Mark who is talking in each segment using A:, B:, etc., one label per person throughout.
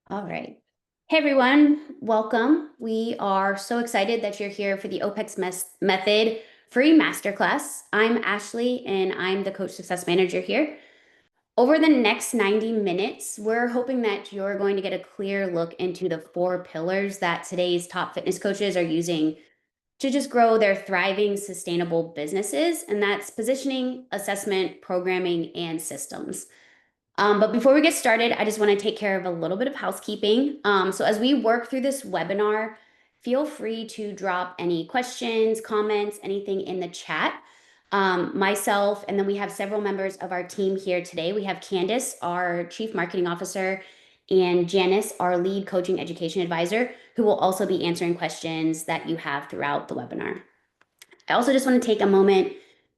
A: All right. Hey everyone, welcome. We are so excited that you're here for the Method Free Masterclass. I'm Ashley and I'm the Coach Success Manager here. Over the next 90 minutes, we're hoping that you're going to get a clear look into the four pillars that today's top fitness coaches are using to just grow their thriving, sustainable businesses, and that's positioning, assessment, programming, and systems. But before we get started, I just want to take care of a little bit of housekeeping. So as we work through this webinar, feel free to drop any questions, comments, anything in the chat. Myself, and then we have several members of our team here today. We have Candace, our Chief Marketing Officer, and Janice, our Lead Coaching Education Advisor, who will also be answering questions that you have throughout the webinar. I also just want to take a moment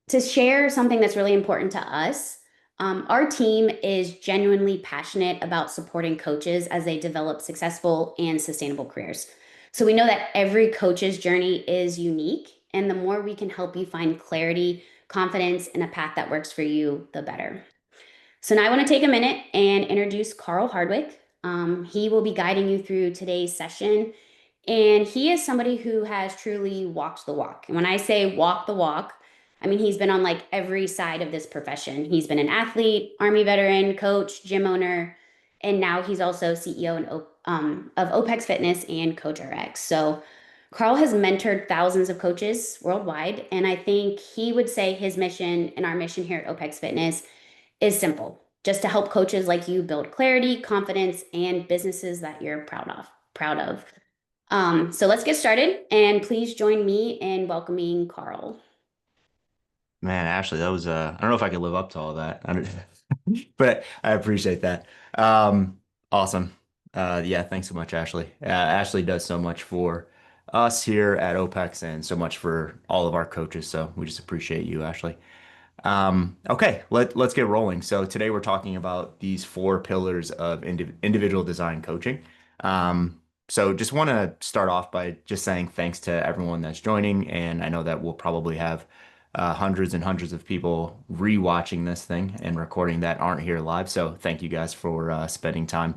A: to share something that's really important to us. Our team is genuinely passionate about supporting coaches as they develop successful and sustainable careers. So we know that every coach's journey is unique, and the more we can help you find clarity, confidence, and a path that works for you, the better. So now I want to take a minute and introduce Carl Hardwick. He will be guiding you through today's session, and he is somebody who has truly walked the walk. And when I say walk the walk, I mean he's been on like every side of this profession. He's been an athlete, Army veteran, coach, gym owner, and now he's also CEO of OPEX Fitness and CoachRx. So Carl has mentored thousands of coaches worldwide, and I think he would say his mission and our mission here at OPEX Fitness is simple, just to help coaches like you build clarity, confidence, and businesses that you're proud of. So let's get started, and please join me in welcoming Carl.
B: Man, Ashley, that was I don't know if I could live up to all that. I don't, but I appreciate that. Awesome. Yeah, thanks so much, Ashley. Ashley does so much for us here at OPEX and so much for all of our coaches. So we just appreciate you, Ashley. Okay, let's get rolling. So today we're talking about these four pillars of individual design coaching. So just want to start off by just saying thanks to everyone that's joining, and I know that we'll probably have hundreds and hundreds of people rewatching this thing and recording that aren't here live. So thank you guys for spending time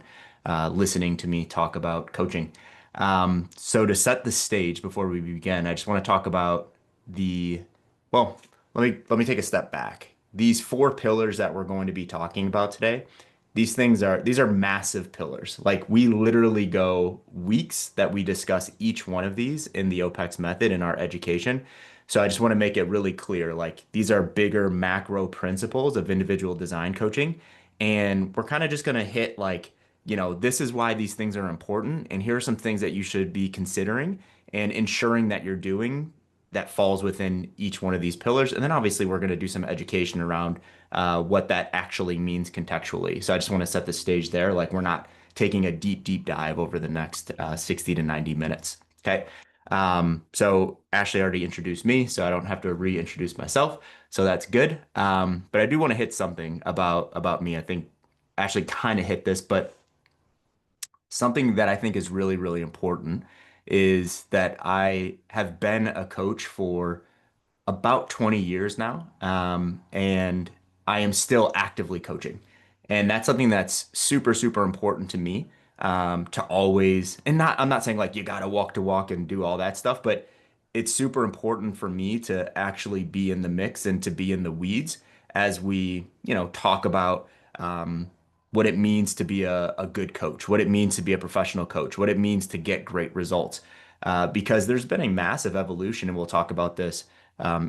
B: listening to me talk about coaching. So to set the stage before we begin, I just want to talk about the well, let me take a step back. These four pillars that we're going to be talking about today, these are massive pillars. Like we literally go weeks that we discuss each one of these in the OPEX method in our education. So I just want to make it really clear, like these are bigger macro principles of individual design coaching. And we're kind of just going to hit like, this is why these things are important. And here are some things that you should be considering and ensuring that you're doing that falls within each one of these pillars. And then obviously we're going to do some education around what that actually means contextually. So I just want to set the stage there. Like we're not taking a deep dive over the next 60 to 90 minutes. Okay. So Ashley already introduced me, so I don't have to reintroduce myself. So that's good. But I do want to hit something about me. I think Ashley kind of hit this, but something that I think is really important is that I have been a coach for about 20 years now, and I am still actively coaching. And that's something that's super important to me, to always, and I'm not saying like you got to walk to walk and do all that stuff, but it's super important for me to actually be in the mix and to be in the weeds as we, talk about, what it means to be a good coach, what it means to be a professional coach, what it means to get great results. Because there's been a massive evolution, and we'll talk about this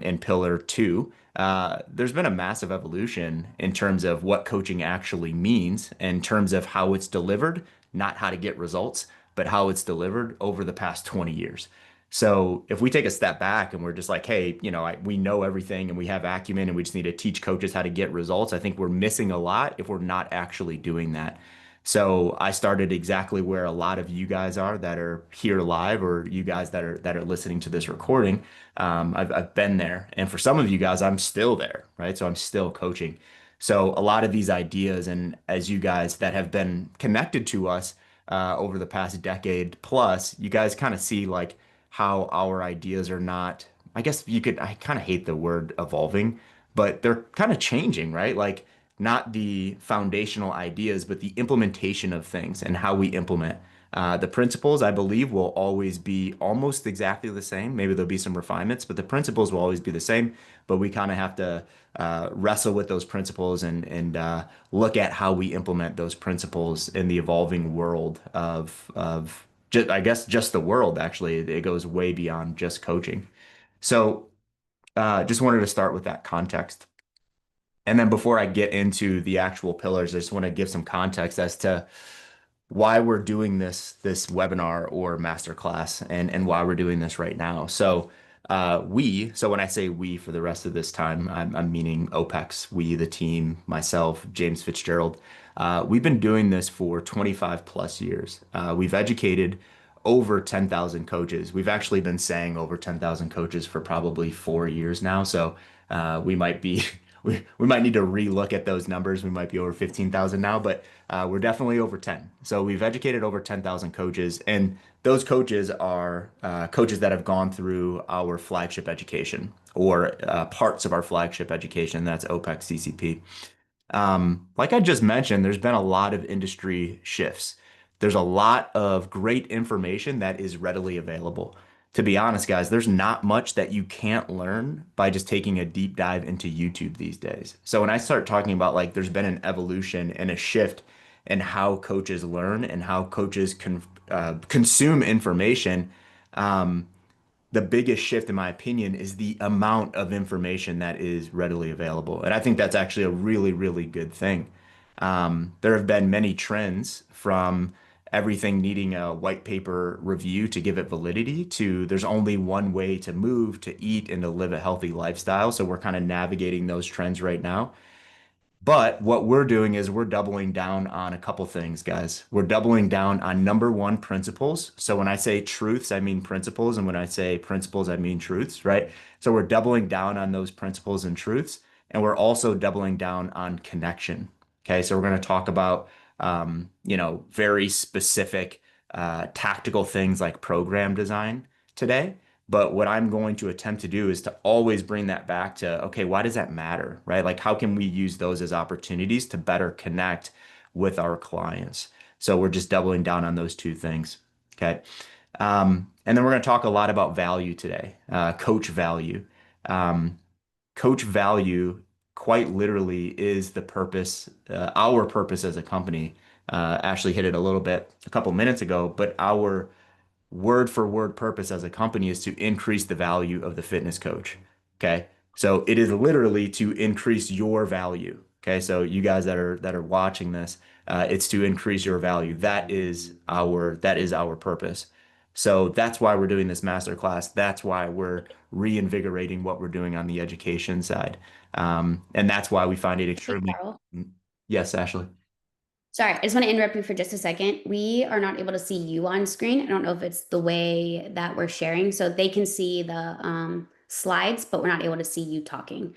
B: in pillar two. There's been a massive evolution in terms of what coaching actually means, in terms of how it's delivered, not how to get results, but how it's delivered over the past 20 years. So if we take a step back and we're just like, hey, we know everything and we have acumen and we just need to teach coaches how to get results, I think we're missing a lot if we're not actually doing that. So I started exactly where a lot of you guys are that are here live, or you guys that are listening to this recording. I've been there, and for some of you guys, I'm still there, right? So I'm still coaching. So a lot of these ideas, and as you guys that have been connected to us over the past decade plus, you guys kind of see like how our ideas are not. I guess you could. I kind of hate the word evolving, but they're kind of changing, right? Like not the foundational ideas, but the implementation of things and how we implement. The principles, I believe, will always be almost exactly the same. Maybe there'll be some refinements, but the principles will always be the same. But we kind of have to wrestle with those principles and look at how we implement those principles in the evolving world of just, I guess, just the world. Actually, it goes way beyond just coaching. So, just wanted to start with that context. And then before I get into the actual pillars, I just want to give some context as to why we're doing this webinar or masterclass and why we're doing this right now. So when I say we for the rest of this time, I'm meaning OPEX, we, the team, myself, James Fitzgerald. We've been doing this for 25 plus years. We've educated over 10,000 coaches. We've actually been saying over 10,000 coaches for probably 4 years now. So we might be we might need to relook at those numbers. We might be over 15,000 now, but we're definitely over 10. So we've educated over 10,000 coaches, and those coaches are coaches that have gone through our flagship education or parts of our flagship education. That's OPEX CCP. Like I just mentioned, there's been a lot of industry shifts. There's a lot of great information that is readily available. To be honest, guys, there's not much that you can't learn by just taking a deep dive into YouTube these days. So when I start talking about like there's been an evolution and a shift in how coaches learn and how coaches consume information, um, the biggest shift, in my opinion, is the amount of information that is readily available. And I think that's actually a really, really good thing. There have been many trends from everything needing a white paper review to give it validity to there's only one way to move, to eat, and to live a healthy lifestyle. So we're kind of navigating those trends right now. But what we're doing is we're doubling down on a couple things, guys. We're doubling down on number one, principles. So when I say truths, I mean principles. And when I say principles, I mean truths, right? So we're doubling down on those principles and truths. And we're also doubling down on connection. Okay. So we're going to talk about, very specific, tactical things like program design today. But what I'm going to attempt to do is to always bring that back to, okay, why does that matter, right? Like, how can we use those as opportunities to better connect with our clients? So we're just doubling down on those two things. Okay. And then we're going to talk a lot about value today, coach value. Um, Coach value quite literally is the purpose, our purpose as a company. Ashley hit it a little bit a couple minutes ago, but our word for word purpose as a company is to increase the value of the fitness coach. Okay. So it is literally to increase your value. Okay. So you guys that are watching this, it's to increase your value. That is our purpose. So that's why we're doing this masterclass. That's why we're reinvigorating what we're doing on the education side. And that's why we find it
A: Hey,
B: extremely.
A: Carl.
B: Yes, Ashley.
A: Sorry, I just want to interrupt you for just a second. We are not able to see you on screen. I don't know if it's the way that we're sharing. So they can see the slides, but we're not able to see you talking.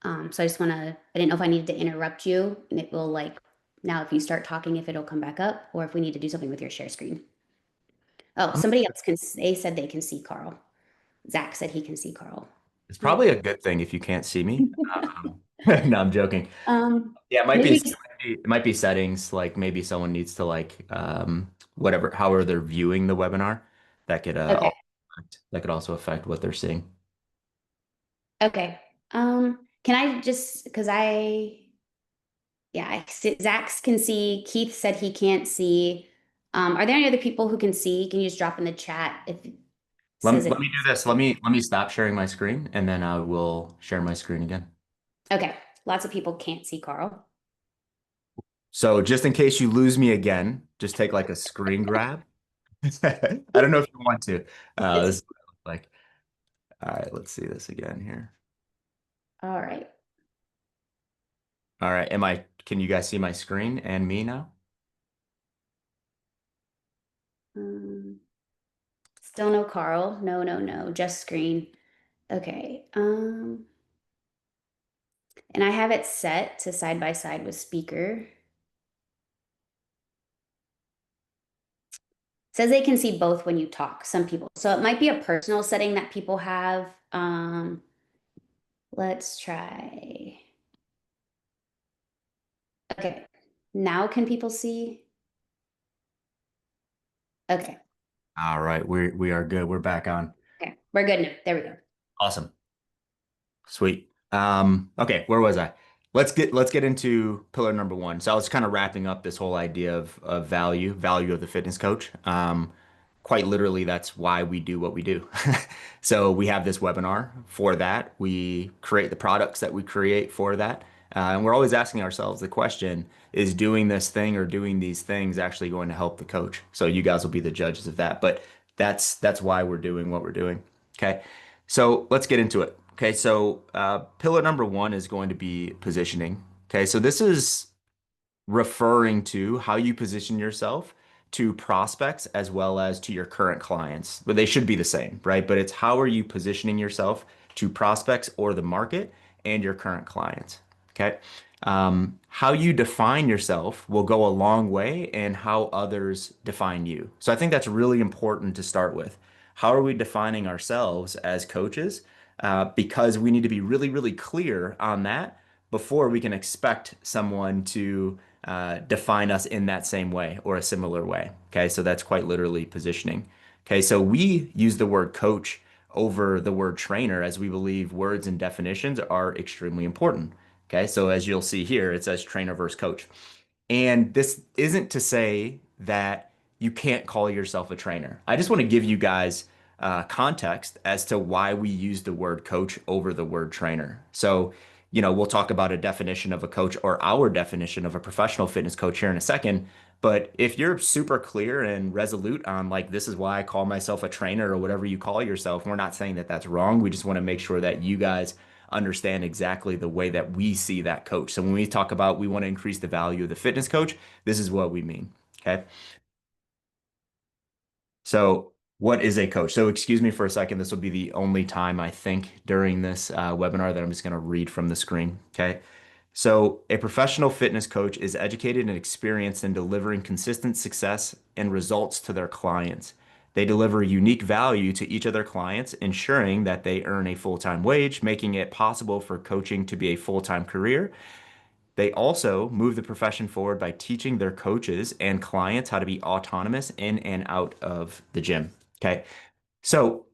A: So I just want to, I didn't know if I needed to interrupt you and it will like, now if you start talking, if it'll come back up or if we need to do something with your share screen. Oh, somebody else can, they said they can see Carl. Zach said he can see Carl.
B: It's
A: Hmm.
B: probably a good thing if you can't see me. No, I'm joking. Yeah,
A: Maybe,
B: it might be settings like maybe someone needs to like whatever however they're viewing the webinar that could
A: okay,
B: that could also affect what they're seeing.
A: okay. Can I just, because yeah, Zach can see. Keith said he can't see. Are there any other people who can see? Can you just drop in the chat if it says
B: Let
A: if
B: me do this. Let me stop sharing my screen and then I will share my screen again.
A: okay. Lots of people can't see Carl.
B: So just in case you lose me again, just take like a screen grab. I don't know if you want to.
A: It's
B: This is what it looks like. All right, let's see this again here.
A: all right.
B: All right, can you guys see my screen and me now?
A: Um, Still no Carl. No, no, no. Just screen. Okay. And I have it set to side by side with speaker. Says they can see both when you talk, some people. So it might be a personal setting that people have. Let's try. Okay. Now can people see? Okay.
B: All right, we are good. We're back on.
A: Okay. We're good now. There we go.
B: Awesome. Sweet. Okay, where was I? Let's get into pillar number one. So I was kind of wrapping up this whole idea of value of the fitness coach. Quite literally, that's why we do what we do. So we have this webinar for that. We create the products that we create for that. And we're always asking ourselves the question, is doing this thing or doing these things actually going to help the coach? So you guys will be the judges of that. But that's why we're doing what we're doing. Okay. So let's get into it. Okay, so pillar number one is going to be positioning. Okay, so this is referring to how you position yourself to prospects as well as to your current clients. But they should be the same, right? But it's how are you positioning yourself to prospects or the market and your current clients. Okay. How you define yourself will go a long way in how others define you. So I think that's really important to start with. How are we defining ourselves as coaches? Because we need to be really, really clear on that before we can expect someone to define us in that same way or a similar way. Okay, so that's quite literally positioning. Okay, so we use the word coach over the word trainer as we believe words and definitions are extremely important. Okay, so as you'll see here, it says trainer versus coach. And this isn't to say that you can't call yourself a trainer. I just want to give you guys context as to why we use the word coach over the word trainer. So, we'll talk about a definition of a coach or our definition of a professional fitness coach here in a second. But if you're super clear and resolute on like, this is why I call myself a trainer or whatever you call yourself, we're not saying that that's wrong. We just want to make sure that you guys understand exactly the way that we see that coach. So when we talk about we want to increase the value of the fitness coach, this is what we mean. Okay. So what is a coach? So excuse me for a second. This will be the only time I think during this webinar that I'm just going to read from the screen. Okay. So a professional fitness coach is educated and experienced in delivering consistent success and results to their clients. They deliver unique value to each of their clients, ensuring that they earn a full-time wage, making it possible for coaching to be a full-time career. They also move the profession forward by teaching their coaches and clients how to be autonomous in and out of the gym. Okay. So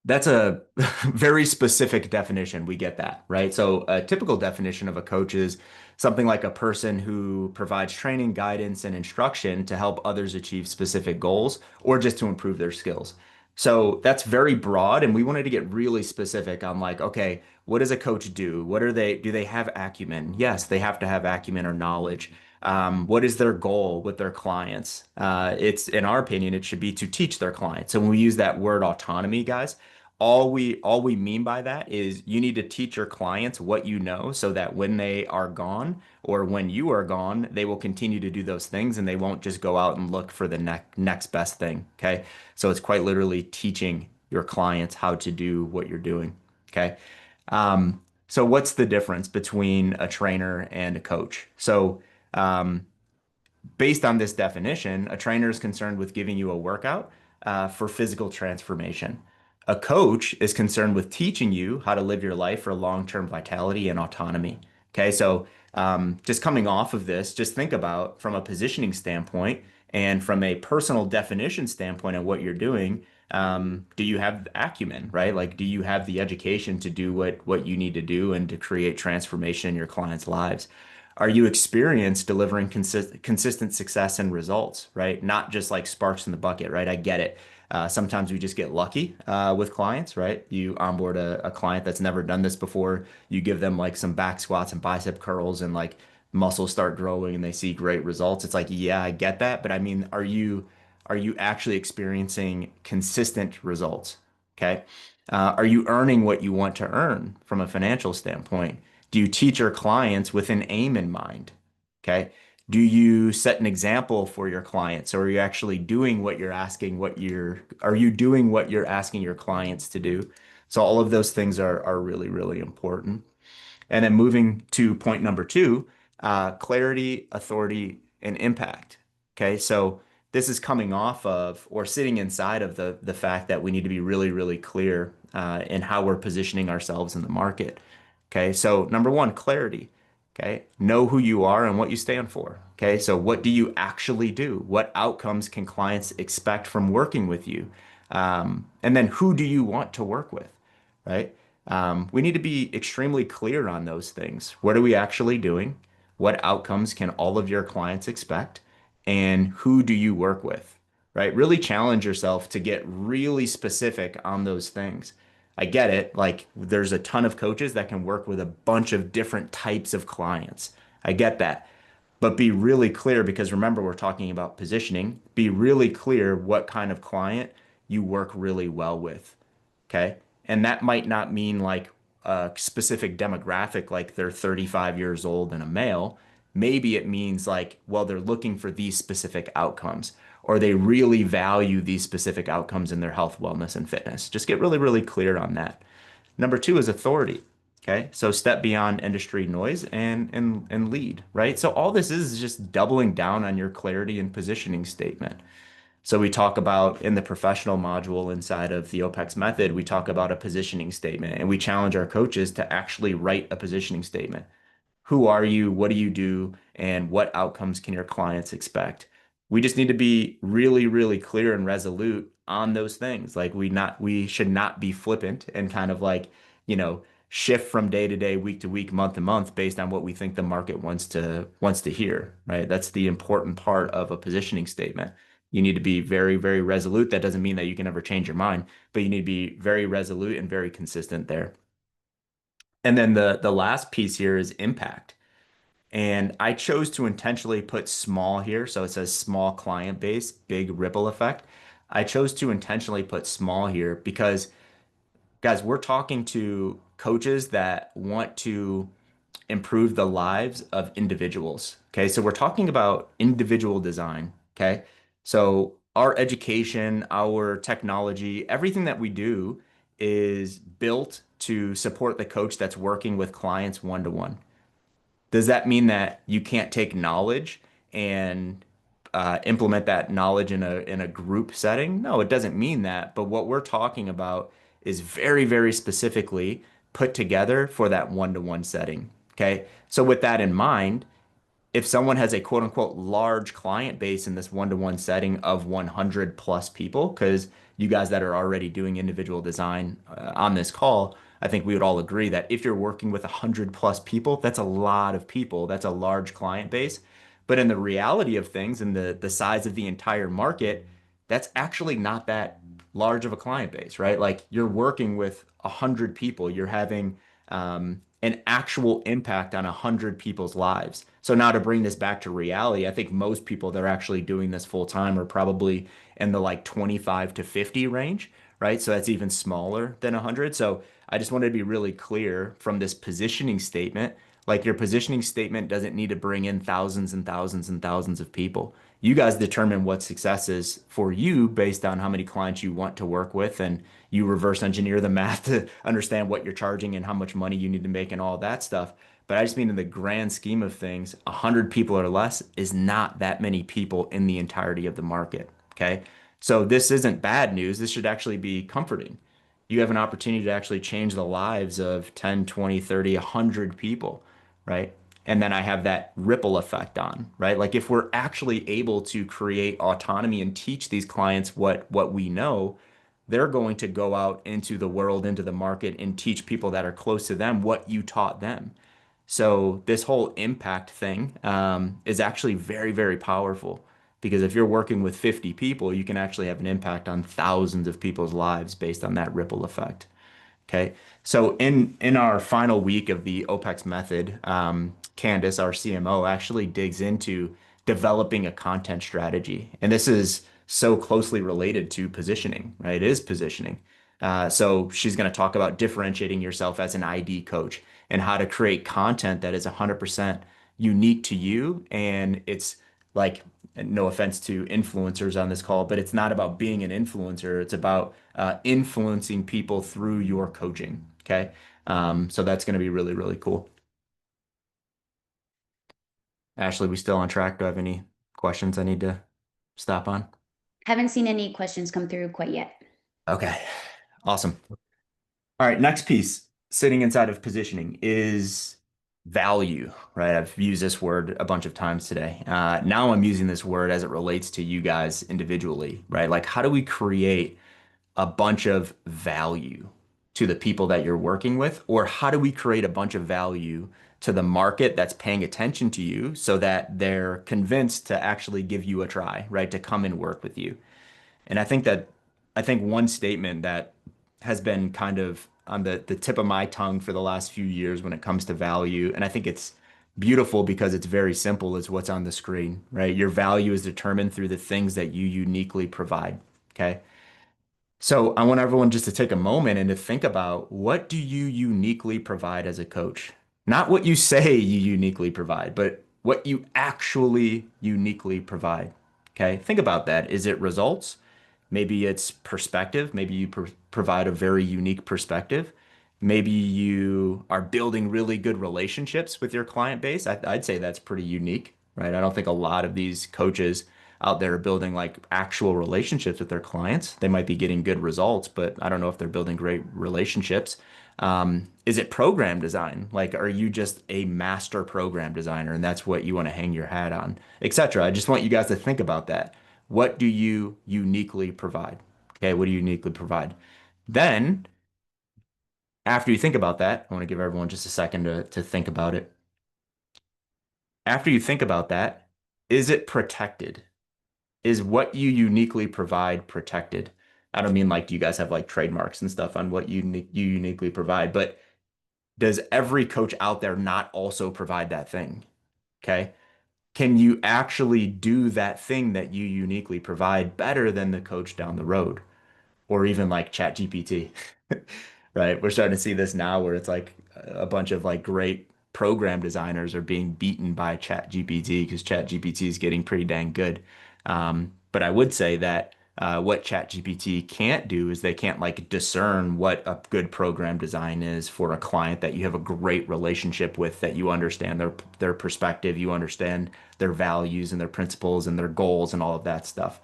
B: that's a very specific definition. We get that, right? So a typical definition of a coach is something like a person who provides training, guidance, and instruction to help others achieve specific goals or just to improve their skills. So that's very broad, and we wanted to get really specific on like, okay, what does a coach do? What are they? Do they have acumen? Yes, they have to have acumen or knowledge. What is their goal with their clients? It's, in our opinion, it should be to teach their clients. So when we use that word autonomy, guys, all we mean by that is you need to teach your clients what you know so that when they are gone or when you are gone, they will continue to do those things and they won't just go out and look for the next best thing. Okay. So it's quite literally teaching your clients how to do what you're doing. Okay. So what's the difference between a trainer and a coach? So based on this definition, a trainer is concerned with giving you a workout for physical transformation. A coach is concerned with teaching you how to live your life for long-term vitality and autonomy. Okay, so just coming off of this, just think about from a positioning standpoint and from a personal definition standpoint of what you're doing. Do you have acumen, right? Like, do you have the education to do what you need to do and to create transformation in your clients' lives? Are you experienced delivering consistent success and results, right? Not just like sparks in the bucket, right? I get it. Sometimes we just get lucky with clients, right? You onboard a client that's never done this before. You give them like some back squats and bicep curls and like muscles start growing and they see great results. It's like, yeah, I get that. But I mean, are you actually experiencing consistent results? Okay. Are you earning what you want to earn from a financial standpoint? Do you teach your clients with an aim in mind? Okay. Do you set an example for your clients, or are you actually doing what you're asking, are you doing what you're asking your clients to do? So all of those things are really, really important. And then moving to point number two, clarity, authority, and impact. Okay, so this is coming off of or sitting inside of the fact that we need to be really, really clear in how we're positioning ourselves in the market. Okay, so number one, clarity. Okay. Know who you are and what you stand for. Okay. So what do you actually do? What outcomes can clients expect from working with you? And then who do you want to work with? Right. We need to be extremely clear on those things. What are we actually doing? What outcomes can all of your clients expect? And who do you work with? Right. Really challenge yourself to get really specific on those things. I get it. Like there's a ton of coaches that can work with a bunch of different types of clients. I get that. But be really clear because remember, we're talking about positioning. Be really clear what kind of client you work really well with. Okay. And that might not mean like a specific demographic, like they're 35 years old and a male. Maybe it means like, well, they're looking for these specific outcomes, or they really value these specific outcomes in their health, wellness, and fitness. Just get really, really clear on that. Number two is authority. Okay. So step beyond industry noise and lead, right? So all this is just doubling down on your clarity and positioning statement. So we talk about in the professional module inside of the OPEX method, we talk about a positioning statement and we challenge our coaches to actually write a positioning statement. Who are you? What do you do? And what outcomes can your clients expect? We just need to be really, really clear and resolute on those things. Like we should not be flippant and kind of like, you know, shift from day to day, week to week, month to month based on what we think the market wants to hear, right? That's the important part of a positioning statement. You need to be very, very resolute. That doesn't mean that you can never change your mind, but you need to be very resolute and very consistent there. And then the last piece here is impact. And I chose to intentionally put small here. So it says small client base, big ripple effect. I chose to intentionally put small here because, guys, we're talking to coaches that want to improve the lives of individuals. Okay. So we're talking about individual design. Okay. So our education, our technology, everything that we do is built to support the coach that's working with clients one to one. Does that mean that you can't take knowledge and implement that knowledge in a group setting? No, it doesn't mean that. But what we're talking about is very, very specifically put together for that one-to-one setting. Okay. So with that in mind, if someone has a quote unquote large client base in this one-to-one setting of 100 plus people, because you guys that are already doing individual design on this call, I think we would all agree that if you're working with 100 plus people, that's a lot of people. That's a large client base. But in the reality of things and the size of the entire market, that's actually not that large of a client base, right? Like you're working with 100 people, you're having an actual impact on 100 people's lives. So now to bring this back to reality, I think most people that are actually doing this full time are probably in the like 25 to 50 range, right? So that's even smaller than 100. So I just wanted to be really clear from this positioning statement. Like your positioning statement doesn't need to bring in thousands and thousands and thousands of people. You guys determine what success is for you based on how many clients you want to work with, and you reverse engineer the math to understand what you're charging and how much money you need to make and all that stuff. But I just mean in the grand scheme of things, 100 people or less is not that many people in the entirety of the market. Okay. So this isn't bad news. This should actually be comforting. You have an opportunity to actually change the lives of 10, 20, 30, 100 people, right? And then I have that ripple effect on, right? Like if we're actually able to create autonomy and teach these clients what we know, they're going to go out into the world, into the market, and teach people that are close to them what you taught them. So this whole impact thing is actually very, very powerful because if you're working with 50 people, you can actually have an impact on thousands of people's lives based on that ripple effect. Okay. So in our final week of the OPEX method, Candace, our CMO, actually digs into developing a content strategy. And this is so closely related to positioning, right? It is positioning. So she's going to talk about differentiating yourself as an ID coach and how to create content that is 100% unique to you. And it's like, no offense to influencers on this call, but it's not about being an influencer. It's about influencing people through your coaching. Okay. So that's going to be really, really cool. Ashley, we still on track? Do I have any questions I need to stop on?
A: Haven't seen any questions come through quite yet.
B: Okay. Awesome. All right. Next piece sitting inside of positioning is value, right? I've used this word a bunch of times today. Now I'm using this word as it relates to you guys individually, right? Like, how do we create a bunch of value to the people that you're working with? Or how do we create a bunch of value to the market that's paying attention to you so that they're convinced to actually give you a try, right? To come and work with you. And I think one statement that has been kind of on the tip of my tongue for the last few years when it comes to value, and I think it's beautiful because it's very simple, is what's on the screen, right? Your value is determined through the things that you uniquely provide. Okay. So I want everyone just to take a moment and to think about, what do you uniquely provide as a coach? Not what you say you uniquely provide, but what you actually uniquely provide. Okay. Think about that. Is it results? Maybe it's perspective. Maybe you provide a very unique perspective. Maybe you are building really good relationships with your client base. I'd say that's pretty unique, right? I don't think a lot of these coaches out there are building like actual relationships with their clients. They might be getting good results, but I don't know if they're building great relationships. Is it program design? Like, are you just a master program designer and that's what you want to hang your hat on, etc.? I just want you guys to think about that. What do you uniquely provide? Okay, what do you uniquely provide? Then, after you think about that, I want to give everyone just a second to think about it. After you think about that, is it protected? Is what you uniquely provide protected? I don't mean like, do you guys have like trademarks and stuff on what you uniquely provide, but does every coach out there not also provide that thing? Okay. Can you actually do that thing that you uniquely provide better than the coach down the road? Or even like ChatGPT, right? We're starting to see this now where it's like a bunch of like great program designers are being beaten by ChatGPT because ChatGPT is getting pretty dang good. But I would say that what ChatGPT can't do is they can't like discern what a good program design is for a client that you have a great relationship with, that you understand their perspective, you understand their values and their principles and their goals and all of that stuff.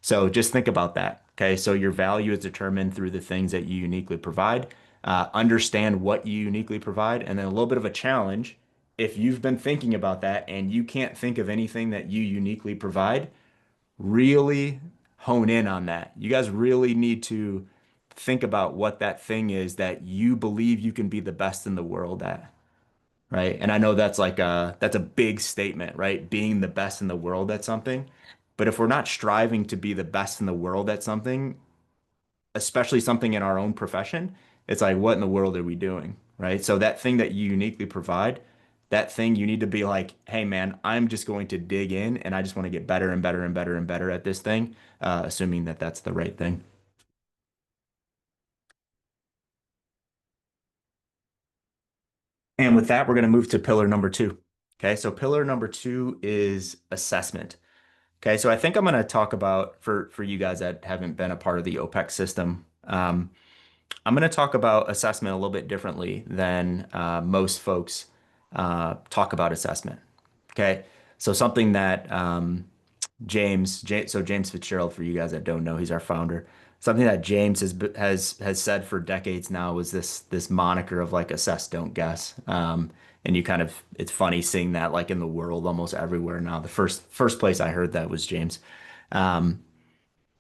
B: So just think about that. Okay. So your value is determined through the things that you uniquely provide. Understand what you uniquely provide. And then a little bit of a challenge. If you've been thinking about that and you can't think of anything that you uniquely provide, really hone in on that. You guys really need to think about what that thing is that you believe you can be the best in the world at. Right. And I know that's a big statement, right? Being the best in the world at something. But if we're not striving to be the best in the world at something, especially something in our own profession, it's like, what in the world are we doing? Right. So that thing that you uniquely provide, that thing you need to be like, hey man, I'm just going to dig in and I just want to get better and better and better and better at this thing, assuming that that's the right thing. And with that, we're going to move to pillar number two. Okay. So pillar number two is assessment. Okay, so I think I'm going to talk about, for you guys that haven't been a part of the OPEX system. I'm going to talk about assessment a little bit differently than most folks talk about assessment. Okay, so something that James Fitzgerald, for you guys that don't know, he's our founder. Something that James has said for decades now is this moniker of like assess, don't guess. And you kind of, it's funny seeing that like in the world almost everywhere now. The first place I heard that was James. Um,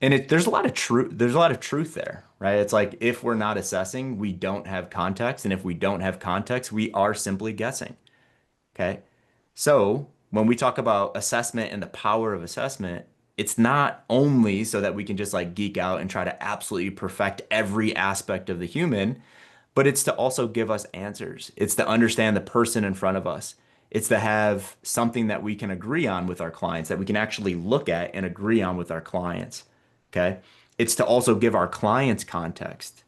B: and there's a lot of truth there, right? It's like if we're not assessing, we don't have context, and if we don't have context, we are simply guessing. Okay. So when we talk about assessment and the power of assessment, it's not only so that we can just like geek out and try to absolutely perfect every aspect of the human, but it's to also give us answers. It's to understand the person in front of us. It's to have something that we can agree on with our clients, that we can actually look at and agree on with our clients. Okay. It's to also give our clients context.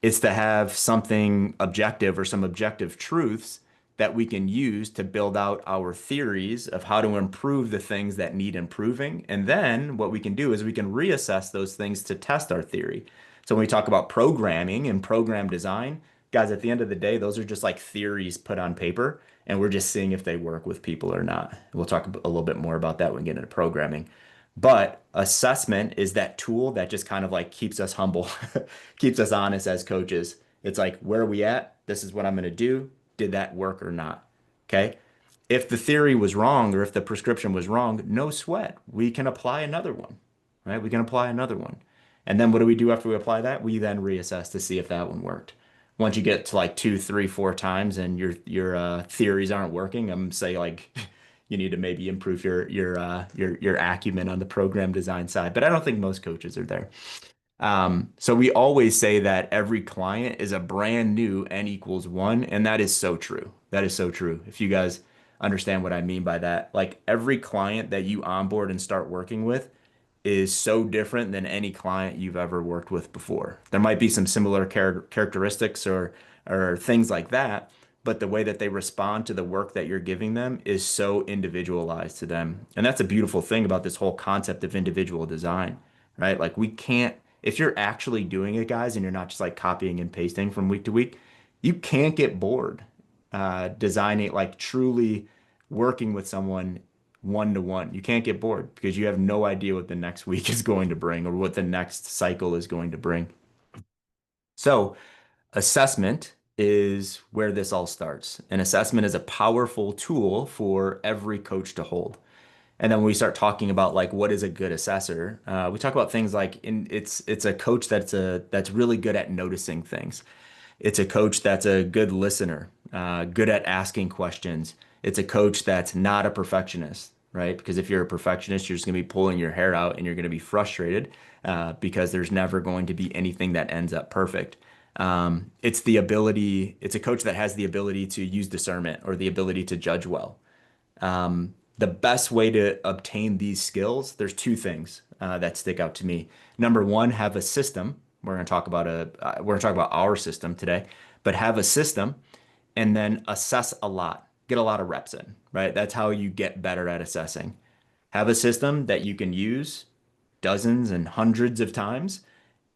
B: It's to have something objective or some objective truths that we can use to build out our theories of how to improve the things that need improving. And then what we can do is we can reassess those things to test our theory. So when we talk about programming and program design, guys, at the end of the day, those are just like theories put on paper, and we're just seeing if they work with people or not. We'll talk a little bit more about that when we get into programming. But assessment is that tool that just kind of like keeps us humble, keeps us honest as coaches. It's like, where are we at? This is what I'm going to do. Did that work or not? Okay. If the theory was wrong or if the prescription was wrong, no sweat. We can apply another one, right? We can apply another one. And then what do we do after we apply that? We then reassess to see if that one worked. Once you get to like two, three, four times and your theories aren't working, I'm say like you need to maybe improve your acumen on the program design side. But I don't think most coaches are there. So we always say that every client is a brand new N equals one, and that is so true. That is so true. If you guys understand what I mean by that, like every client that you onboard and start working with is so different than any client you've ever worked with before. There might be some similar characteristics or things like that, but the way that they respond to the work that you're giving them is so individualized to them. And that's a beautiful thing about this whole concept of individual design, right? Like we can't, if you're actually doing it, guys, and you're not just like copying and pasting from week to week, you can't get bored designing, like truly working with someone one to one. You can't get bored because you have no idea what the next week is going to bring or what the next cycle is going to bring. So, assessment is where this all starts. An assessment is a powerful tool for every coach to hold. And then when we start talking about like what is a good assessor, we talk about things like it's a coach that's really good at noticing things. It's a coach that's a good listener, good at asking questions. It's a coach that's not a perfectionist, right? Because if you're a perfectionist, you're just going to be pulling your hair out and you're going to be frustrated because there's never going to be anything that ends up perfect. It's a coach that has the ability to use discernment or the ability to judge well. The best way to obtain these skills, there's two things that stick out to me. Number one, have a system. We're going to talk about our system today, but have a system and then assess a lot. Get a lot of reps in, right? That's how you get better at assessing. Have a system that you can use dozens and hundreds of times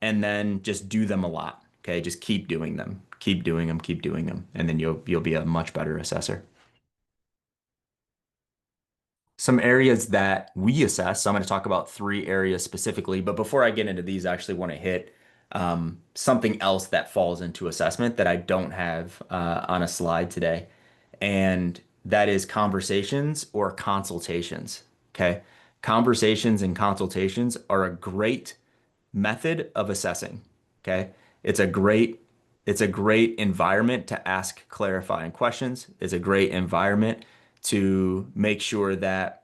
B: and then just do them a lot. Okay? Just keep doing them. Keep doing them, keep doing them, and then you'll be a much better assessor. Some areas that we assess. So I'm going to talk about three areas specifically. But before I get into these, I actually want to hit something else that falls into assessment that I don't have on a slide today. And that is conversations or consultations. Okay. Conversations and consultations are a great method of assessing. Okay. It's a great it's a great environment to ask clarifying questions. It's a great environment to make sure that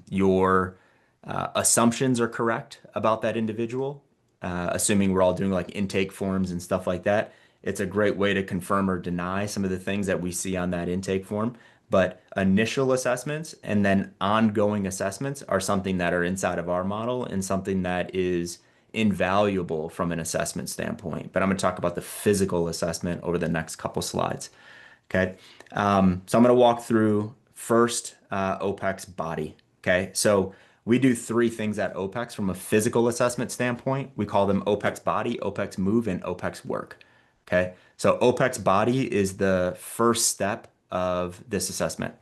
B: your assumptions are correct about that individual, assuming we're all doing like intake forms and stuff like that. It's a great way to confirm or deny some of the things that we see on that intake form. But initial assessments and then ongoing assessments are something that are inside of our model and something that is invaluable from an assessment standpoint. But I'm going to talk about the physical assessment over the next couple slides. Okay. So I'm going to walk through first OPEX body. Okay. So we do three things at OPEX from a physical assessment standpoint. We call them OPEX body, OPEX move, and OPEX work. Okay. So OPEX body is the first step of this assessment.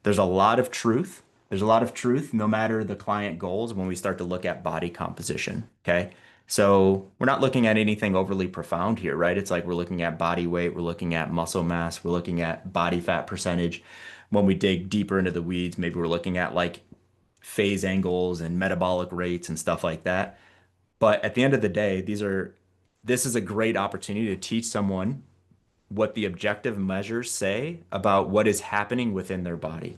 B: There's a lot of truth. There's a lot of truth no matter the client goals when we start to look at body composition. Okay. So we're not looking at anything overly profound here, right? It's like we're looking at body weight, we're looking at muscle mass, we're looking at body fat percentage. When we dig deeper into the weeds, maybe we're looking at like phase angles and metabolic rates and stuff like that. But at the end of the day, this is a great opportunity to teach someone what the objective measures say about what is happening within their body.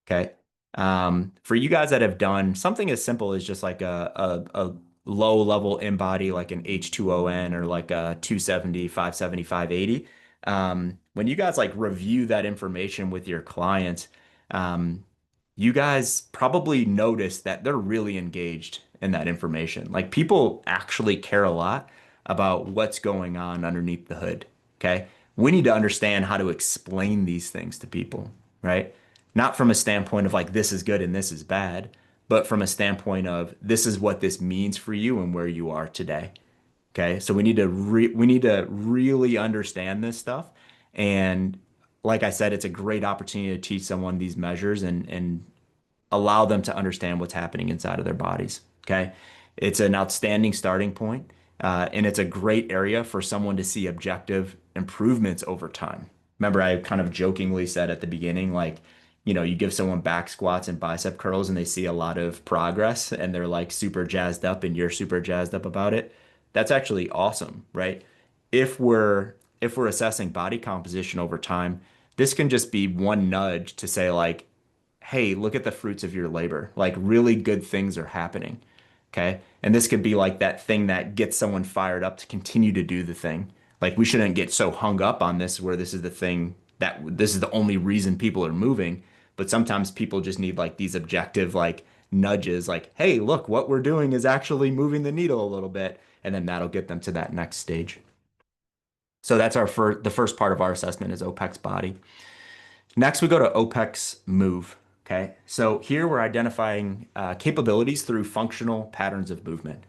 B: Okay. For you guys that have done something as simple as just like a low level in body, like an H2ON or like a 270, 570, 580, when you guys like review that information with your clients, you guys probably notice that they're really engaged in that information. Like people actually care a lot about what's going on underneath the hood. Okay. We need to understand how to explain these things to people, right? Not from a standpoint of like this is good and this is bad, but from a standpoint of this is what this means for you and where you are today. Okay, so we need to really understand this stuff, and like I said, it's a great opportunity to teach someone these measures and allow them to understand what's happening inside of their bodies. Okay, it's an outstanding starting point, and it's a great area for someone to see objective improvements over time. Remember, I kind of jokingly said at the beginning, like, you give someone back squats and bicep curls and they see a lot of progress and they're like super jazzed up and you're super jazzed up about it. That's actually awesome, right? If we're assessing body composition over time, this can just be one nudge to say like, hey, look at the fruits of your labor. Like really good things are happening. Okay. And this could be like that thing that gets someone fired up to continue to do the thing. Like we shouldn't get so hung up on this where this is the thing that this is the only reason people are moving. But sometimes people just need like these objective like nudges, like, hey, look, what we're doing is actually moving the needle a little bit. And then that'll get them to that next stage. So that's the first part of our assessment is OPEX body. Next, we go to OPEX move. Okay. So here we're identifying capabilities through functional patterns of movement.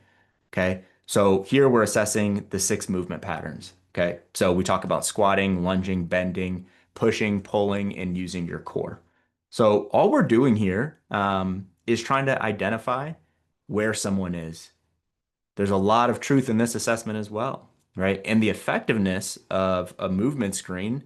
B: Okay. So here we're assessing the 6 movement patterns. Okay. So we talk about squatting, lunging, bending, pushing, pulling, and using your core. So all we're doing here is trying to identify where someone is. There's a lot of truth in this assessment as well, right? And the effectiveness of a movement screen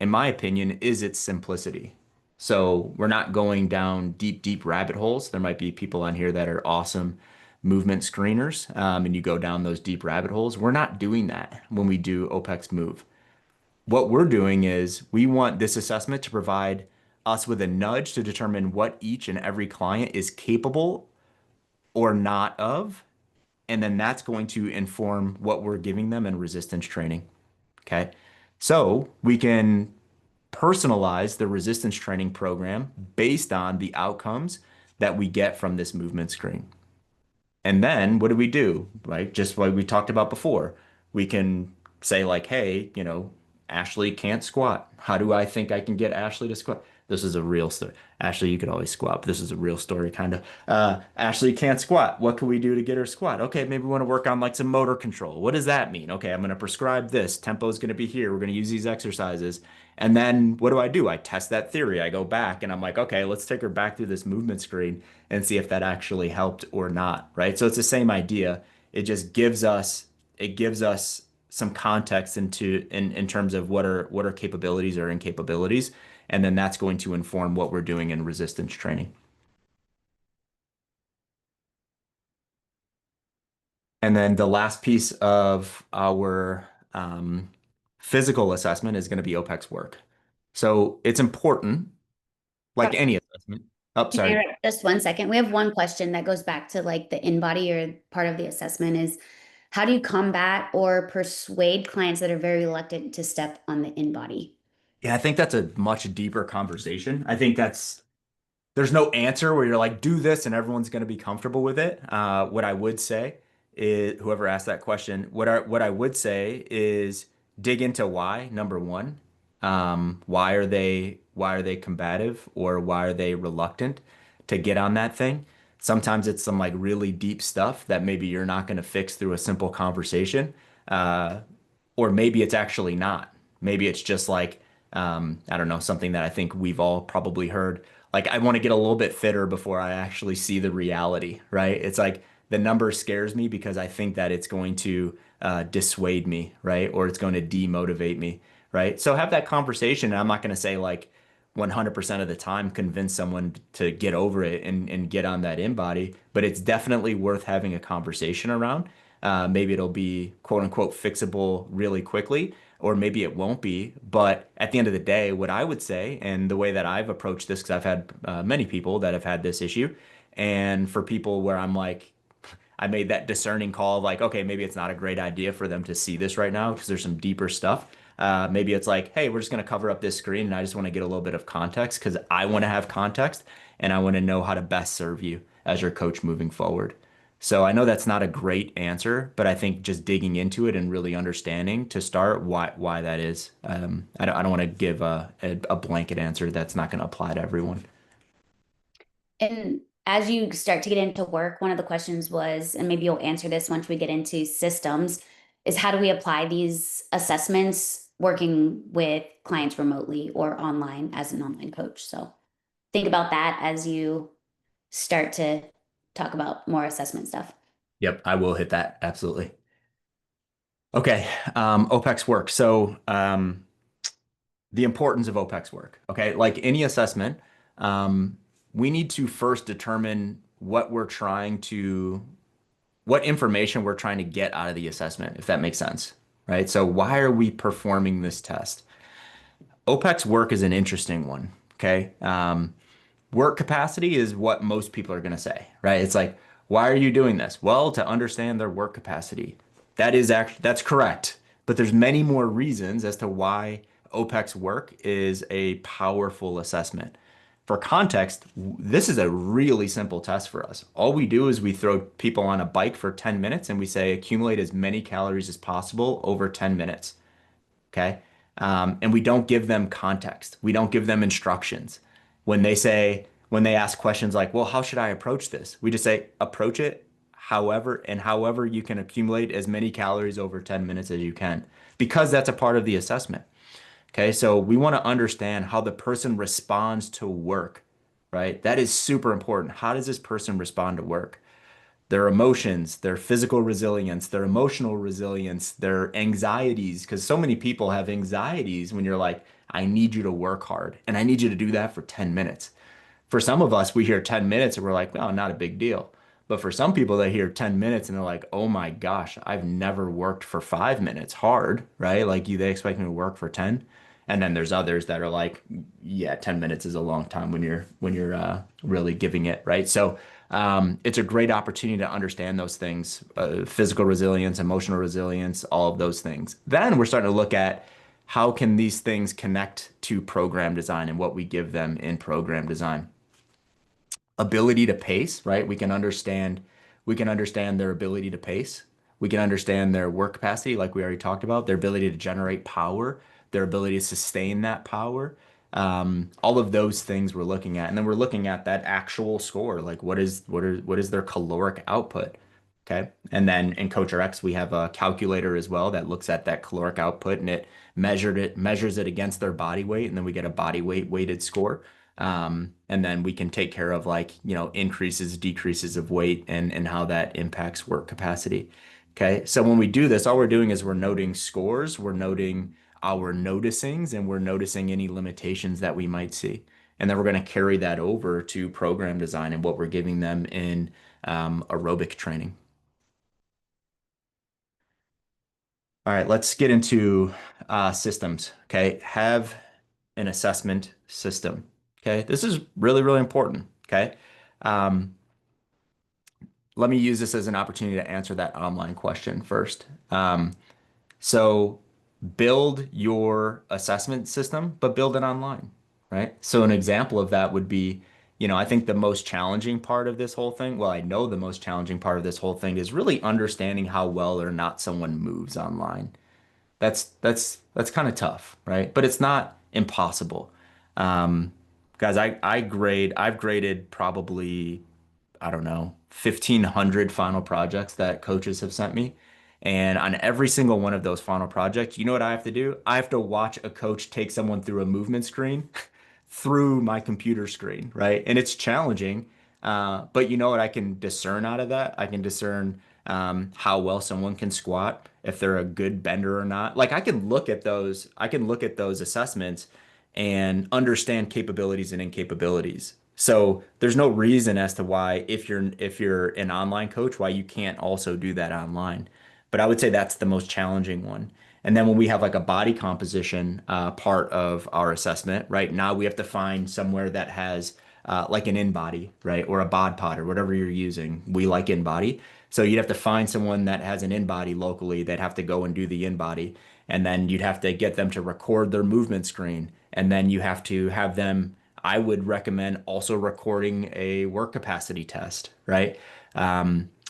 B: in my opinion, is its simplicity. So we're not going down deep, deep rabbit holes. There might be people on here that are awesome movement screeners, and you go down those deep rabbit holes. We're not doing that when we do OPEX Move. What we're doing is we want this assessment to provide us with a nudge to determine what each and every client is capable or not of, and then that's going to inform what we're giving them in resistance training. Okay. So we can personalize the resistance training program based on the outcomes that we get from this movement screen. And then what do we do? Right? Just like we talked about before, we can say like, hey, Ashley can't squat. How do I think I can get Ashley to squat? This is a real story. Ashley, you could always squat, but this is a real story, kind of. Ashley can't squat. What can we do to get her squat? Okay, maybe we want to work on like some motor control. What does that mean? Okay, I'm going to prescribe this. Tempo is going to be here. We're going to use these exercises. And then what do? I test that theory. I go back and I'm like, okay, let's take her back through this movement screen and see if that actually helped or not, right? So it's the same idea. It gives us some context in terms of what our capabilities or incapabilities, and then that's going to inform what we're doing in resistance training. And then the last piece of our physical assessment is going to be OPEX work. So it's important, like any assessment. Oh,
A: Can I
B: sorry.
A: interrupt just 1 second? We have one question that goes back to like the in-body or part of the assessment is how do you combat or persuade clients that are very reluctant to step on the in-body?
B: Yeah, I think that's a much deeper conversation. I think there's no answer where you're like, do this and everyone's going to be comfortable with it. What I would say is, whoever asked that question, what I would say is dig into why, number one. Why are they combative or why are they reluctant to get on that thing? Sometimes it's some like really deep stuff that maybe you're not going to fix through a simple conversation. Uh, or maybe it's actually not. Maybe it's just like, I don't know, something that I think we've all probably heard. Like, I want to get a little bit fitter before I actually see the reality, right? It's like the number scares me because I think that it's going to dissuade me, right? Or it's going to demotivate me, right? So have that conversation. And I'm not going to say like 100% of the time convince someone to get over it and get on that in body, but it's definitely worth having a conversation around. Maybe it'll be quote unquote fixable really quickly, or maybe it won't be. But at the end of the day, what I would say, and the way that I've approached this, because I've had many people that have had this issue, and for people where I'm like, I made that discerning call of like, okay, maybe it's not a great idea for them to see this right now because there's some deeper stuff. Maybe it's like, hey, we're just going to cover up this screen and I just want to get a little bit of context because I want to have context and I want to know how to best serve you as your coach moving forward. So I know that's not a great answer, but I think just digging into it and really understanding to start why that is. I don't want to give a blanket answer that's not going to apply to everyone.
A: And as you start to get into work, one of the questions was, and maybe you'll answer this once we get into systems, is how do we apply these assessments working with clients remotely or online as an online coach? So think about that as you start to talk about more assessment stuff.
B: Yep, I will hit that. Absolutely. Okay, OPEX work. So the importance of OPEX work. Okay. Like any assessment, um, we need to first determine what information we're trying to get out of the assessment, if that makes sense. Right. So why are we performing this test? OPEX work is an interesting one. Okay. Work capacity is what most people are going to say, right? It's like, why are you doing this? Well, to understand their work capacity. That's correct. But there's many more reasons as to why OPEX work is a powerful assessment. For context, this is a really simple test for us. All we do is we throw people on a bike for 10 minutes and we say accumulate as many calories as possible over 10 minutes. Okay. And we don't give them context. We don't give them instructions. When they ask questions like, well, how should I approach this? We just say, approach it however you can accumulate as many calories over 10 minutes as you can, because that's a part of the assessment. Okay. So we want to understand how the person responds to work, right? That is super important. How does this person respond to work? Their emotions, their physical resilience, their emotional resilience, their anxieties, because so many people have anxieties when you're like, I need you to work hard and I need you to do that for 10 minutes. For some of us, we hear 10 minutes and we're like, oh, not a big deal. But for some people, they hear 10 minutes and they're like, oh my gosh, I've never worked for 5 minutes hard, right? Like they expect me to work for 10. And then there's others that are like, yeah, 10 minutes is a long time when you're really giving it, right? So it's a great opportunity to understand those things, physical resilience, emotional resilience, all of those things. Then we're starting to look at how can these things connect to program design and what we give them in program design. Ability to pace, right? We can understand their ability to pace. We can understand their work capacity, like we already talked about, their ability to generate power, their ability to sustain that power. All of those things we're looking at. And then we're looking at that actual score, like what is their caloric output? Okay. And then in CoachRx, we have a calculator as well that looks at that caloric output and measures it against their body weight, and then we get a body weight weighted score. And then we can take care of like, increases, decreases of weight and how that impacts work capacity. Okay. So when we do this, all we're doing is we're noting scores, we're noting our noticings, and we're noticing any limitations that we might see. And then we're going to carry that over to program design and what we're giving them in aerobic training. All right, let's get into systems. Okay, have an assessment system. Okay, this is really, really important. Okay, um, let me use this as an opportunity to answer that online question first. So build your assessment system, but build it online, right? So an example of that would be, I think the most challenging part of this whole thing, well, I know the most challenging part of this whole thing is really understanding how well or not someone moves online. That's kind of tough, right? But it's not impossible. Um, Guys, I've graded probably, I don't know, 1,500 final projects that coaches have sent me. And on every single one of those final projects, you know what I have to do? I have to watch a coach take someone through a movement screen through my computer screen, right? And it's challenging. But you know what I can discern out of that? I can discern how well someone can squat, if they're a good bender or not. Like I can look at those assessments and understand capabilities and incapabilities. So there's no reason as to why if you're an online coach, why you can't also do that online. But I would say that's the most challenging one. And then when we have like a body composition part of our assessment, right now we have to find somewhere that has like an in-body, right? Or a bod pod or whatever you're using. We like in-body. So you'd have to find someone that has an in-body locally. They'd have to go and do the in-body. And then you'd have to get them to record their movement screen. And then you have to have them, I would recommend also recording a work capacity test, right?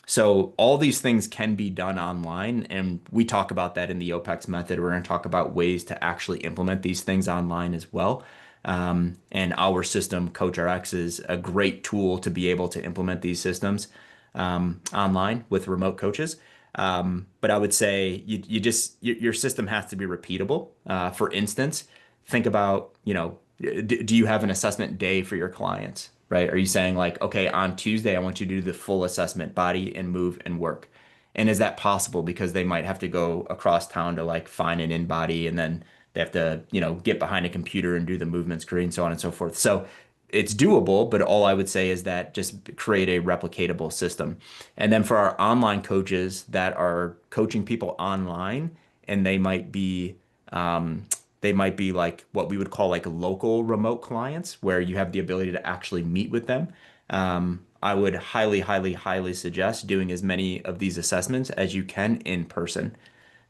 B: So all these things can be done online, and we talk about that in the OPEX method. We're going to talk about ways to actually implement these things online as well. And our system, CoachRx, is a great tool to be able to implement these systems online with remote coaches. But I would say your system has to be repeatable. For instance, think about, do you have an assessment day for your clients, right? Are you saying like, okay, on Tuesday, I want you to do the full assessment, body and move and work. And is that possible? Because they might have to go across town to like find an in body and then They have to, get behind a computer and do the movement screen, so on and so forth. So it's doable, but all I would say is that just create a replicatable system. And then for our online coaches that are coaching people online, and um, they might be like what we would call like local remote clients, where you have the ability to actually meet with them. I would highly, highly, highly suggest doing as many of these assessments as you can in person.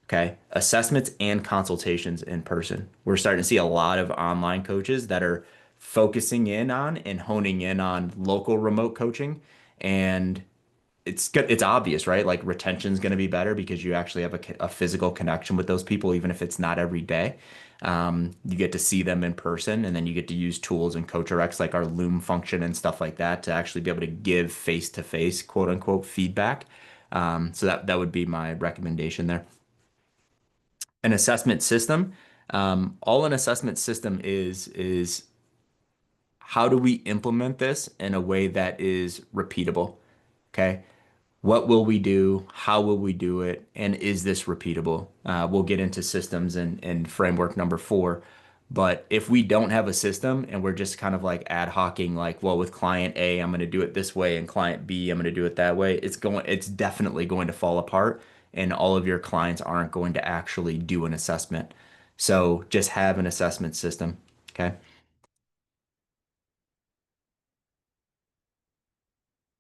B: Okay. Assessments and consultations in person. We're starting to see a lot of online coaches that are focusing in on and honing in on local remote coaching. And it's good. It's obvious, right? Like retention is going to be better because you actually have a physical connection with those people, even if it's not every day. You get to see them in person, and then you get to use tools in CoachRx like our Loom function and stuff like that to actually be able to give face-to-face, quote unquote, feedback. So that would be my recommendation there. An assessment system. All an assessment system is how do we implement this in a way that is repeatable? Okay. What will we do? How will we do it? And is this repeatable? We'll get into systems and framework number four. But if we don't have a system and we're just kind of like ad hocing, like, well, with client A, I'm going to do it this way, and client B, I'm going to do it that way, it's definitely going to fall apart, and all of your clients aren't going to actually do an assessment. So just have an assessment system. Okay.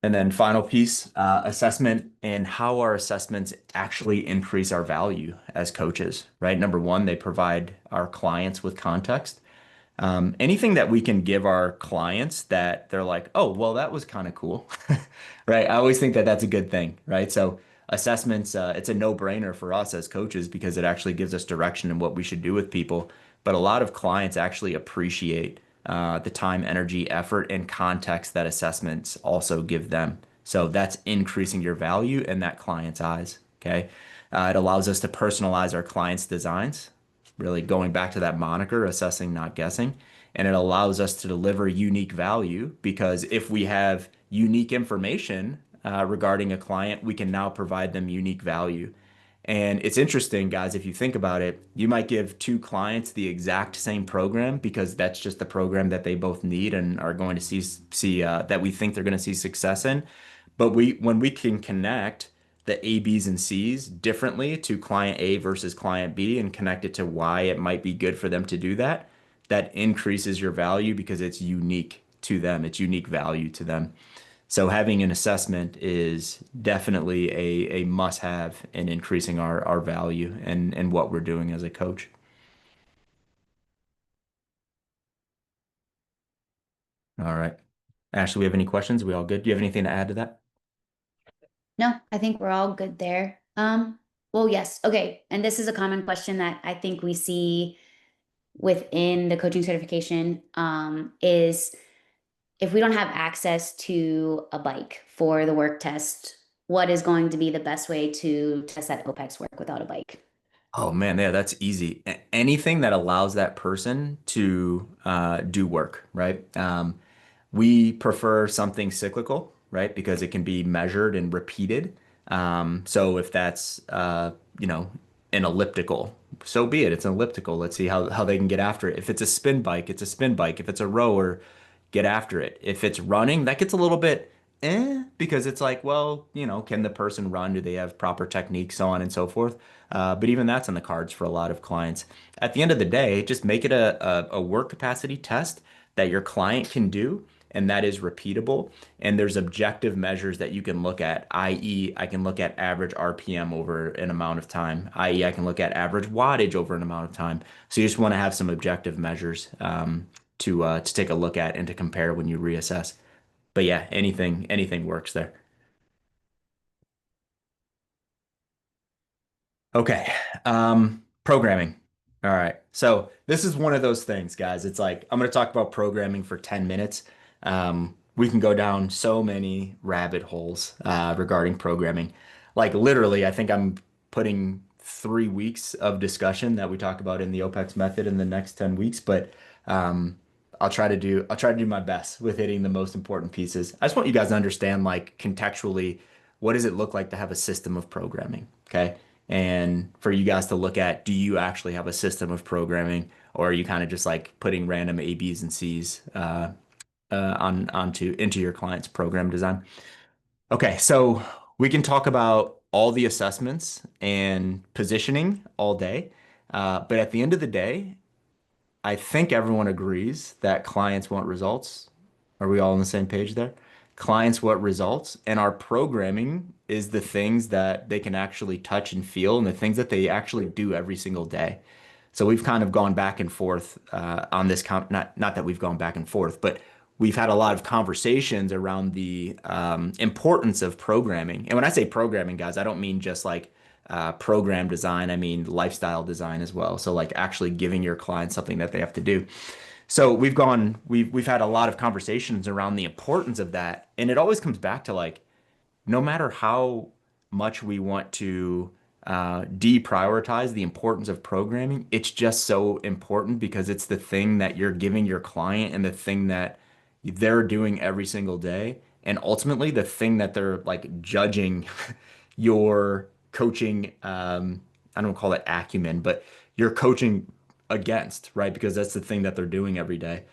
B: And then final piece, assessment and how our assessments actually increase our value as coaches, right? Number one, they provide our clients with context. Anything that we can give our clients that they're like, oh, well, that was kind of cool, right? I always think that that's a good thing, right? So assessments, it's a no-brainer for us as coaches because it actually gives us direction in what we should do with people. But a lot of clients actually appreciate the time, energy, effort, and context that assessments also give them. So that's increasing your value in that client's eyes. Okay. It allows us to personalize our clients' designs, really going back to that moniker, assessing, not guessing. And it allows us to deliver unique value because if we have unique information regarding a client, we can now provide them unique value. And it's interesting, guys, if you think about it, you might give two clients the exact same program because that's just the program that they both need and are going to see that we think they're going to see success in. But when we can connect the A, B's, and C's differently to client A versus client B and connect it to why it might be good for them to do that, that increases your value because it's unique to them. It's unique value to them. So having an assessment is definitely a must-have in increasing our value and what we're doing as a coach. All right. Ashley, we have any questions? We all good? Do you have anything to add to that?
A: No, I think we're all good there. Well, yes. Okay. And this is a common question that I think we see within the coaching certification, is if we don't have access to a bike for the work test, what is going to be the best way to test that OPEX work without a bike?
B: Oh man, yeah, that's easy. Anything that allows that person to do work, right? We prefer something cyclical, right? Because it can be measured and repeated. So if that's an elliptical, so be it. It's an elliptical. Let's see how they can get after it. If it's a spin bike, it's a spin bike. If it's a rower, get after it. If it's running, that gets a little bit because it's like, well, can the person run? Do they have proper technique, so on and so forth? But even that's in the cards for a lot of clients. At the end of the day, just make it a work capacity test that your client can do and that is repeatable. And there's objective measures that you can look at, i.e., I can look at average RPM over an amount of time, i.e., I can look at average wattage over an amount of time. So you just want to have some objective measures to take a look at and to compare when you reassess. But yeah, anything works there. Okay. Programming. All right. So this is one of those things, guys. It's like I'm going to talk about programming for 10 minutes. We can go down so many rabbit holes regarding programming. Like literally, I think I'm putting 3 weeks of discussion that we talk about in the OPEX method in the next 10 weeks, but um, I'll try to do my best with hitting the most important pieces. I just want you guys to understand, like contextually, what does it look like to have a system of programming? Okay. and for you guys to look at, do you actually have a system of programming, or are you kind of just like putting random A, B's, and C's onto into your client's program design? Okay, so we can talk about all the assessments and positioning all day, but at the end of the day, I think everyone agrees that clients want results. Are we all on the same page there? Clients want results, and our programming is the things that they can actually touch and feel, and the things that they actually do every single day. So we've kind of gone back and forth on this. Not that we've gone back and forth, but we've had a lot of conversations around the importance of programming. And when I say programming, guys, I don't mean just like program design. I mean lifestyle design as well. So like actually giving your clients something that they have to do. So we've had a lot of conversations around the importance of that, and it always comes back to like no matter how much we want to deprioritize the importance of programming, it's just so important because it's the thing that you're giving your client and the thing that they're doing every single day. And ultimately, the thing that they're like judging your coaching, I don't call it acumen, but your coaching against, right? Because that's the thing that they're doing every day.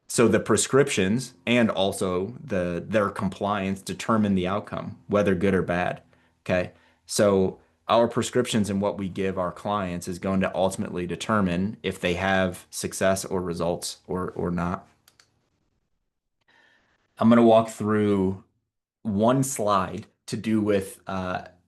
B: So the prescriptions and also their compliance determine the outcome, whether good or bad. Okay. So our prescriptions and what we give our clients is going to ultimately determine if they have success or results or not. I'm going to walk through one slide to do with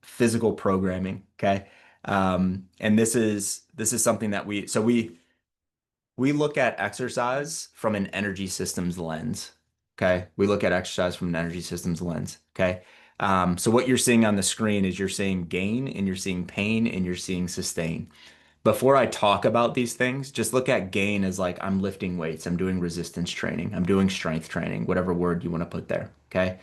B: physical programming. Okay. And this is something that we look at exercise from an energy systems lens. Okay. We look at exercise from an energy systems lens. Okay. So what you're seeing on the screen is you're seeing gain and you're seeing pain and you're seeing sustain. Before I talk about these things, just look at gain as like I'm lifting weights, I'm doing resistance training, I'm doing strength training, whatever word you want to put there. Okay.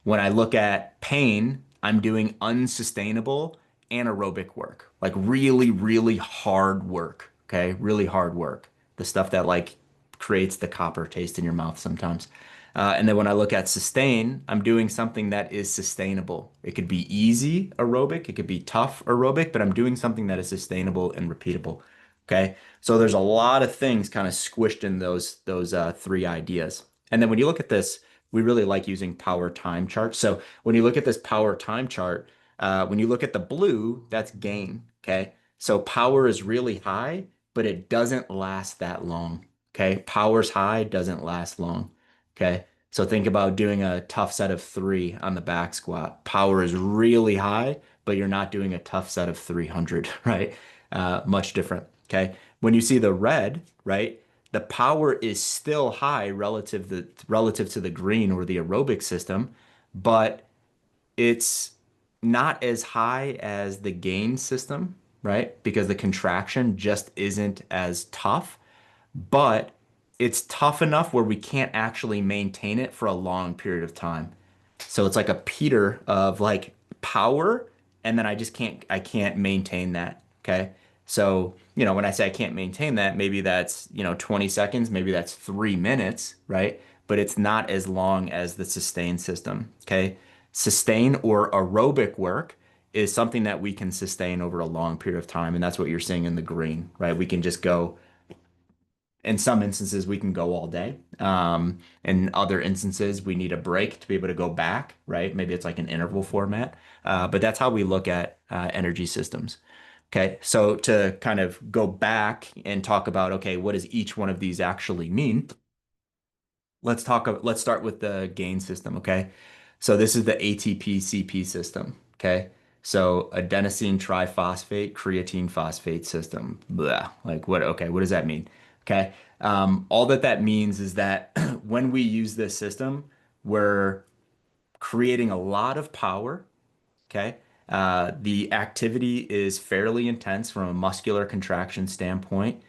B: When I look at pain, I'm doing unsustainable anaerobic work, like really, really hard work. Okay. Really hard work. The stuff that like creates the copper taste in your mouth sometimes. And then when I look at sustain, I'm doing something that is sustainable. It could be easy aerobic, it could be tough aerobic, but I'm doing something that is sustainable and repeatable. Okay. So there's a lot of things kind of squished in those three ideas. And then when you look at this, we really like using power time charts. So when you look at this power time chart, when you look at the blue, that's gain. Okay. So power is really high, but it doesn't last that long. Okay. Power's high, doesn't last long. Okay. So think about doing a tough set of three on the back squat. Power is really high, but you're not doing a tough set of 300, right? Much different. Okay. When you see the red, right, the power is still high relative to the green or the aerobic system, but it's not as high as the gain system, right? Because the contraction just isn't as tough, but it's tough enough where we can't actually maintain it for a long period of time. So it's like a peter of like power, and then I can't maintain that. Okay. So, when I say I can't maintain that, maybe that's, 20 seconds, maybe that's 3 minutes, right? But it's not as long as the sustain system. Okay. Sustain or aerobic work is something that we can sustain over a long period of time. And that's what you're seeing in the green, right? We can just go in some instances we can go all day. In other instances we need a break to be able to go back, right? Maybe it's like an interval format. But that's how we look at energy systems. Okay, so to kind of go back and talk about, okay, what does each one of these actually mean? Let's start with the gain system, okay? So this is the ATP CP system, okay? So adenosine triphosphate creatine phosphate system. Blah. Like what, okay, what does that mean? Okay. All that means is that when we use this system, we're creating a lot of power, okay? The activity is fairly intense from a muscular contraction standpoint,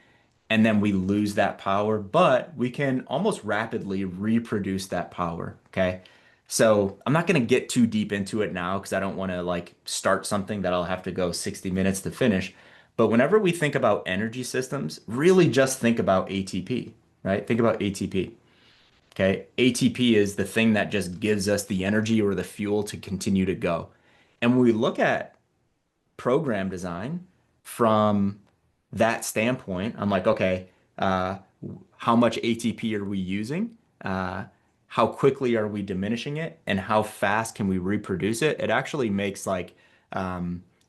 B: and then we lose that power, but we can almost rapidly reproduce that power. Okay. So I'm not going to get too deep into it now because I don't want to like start something that I'll have to go 60 minutes to finish. But whenever we think about energy systems, really just think about ATP, right? Think about ATP. Okay. ATP is the thing that just gives us the energy or the fuel to continue to go. And when we look at program design from that standpoint. I'm like, okay, uh, how much ATP are we using? Uh, how quickly are we diminishing it? And how fast can we reproduce it? It actually makes the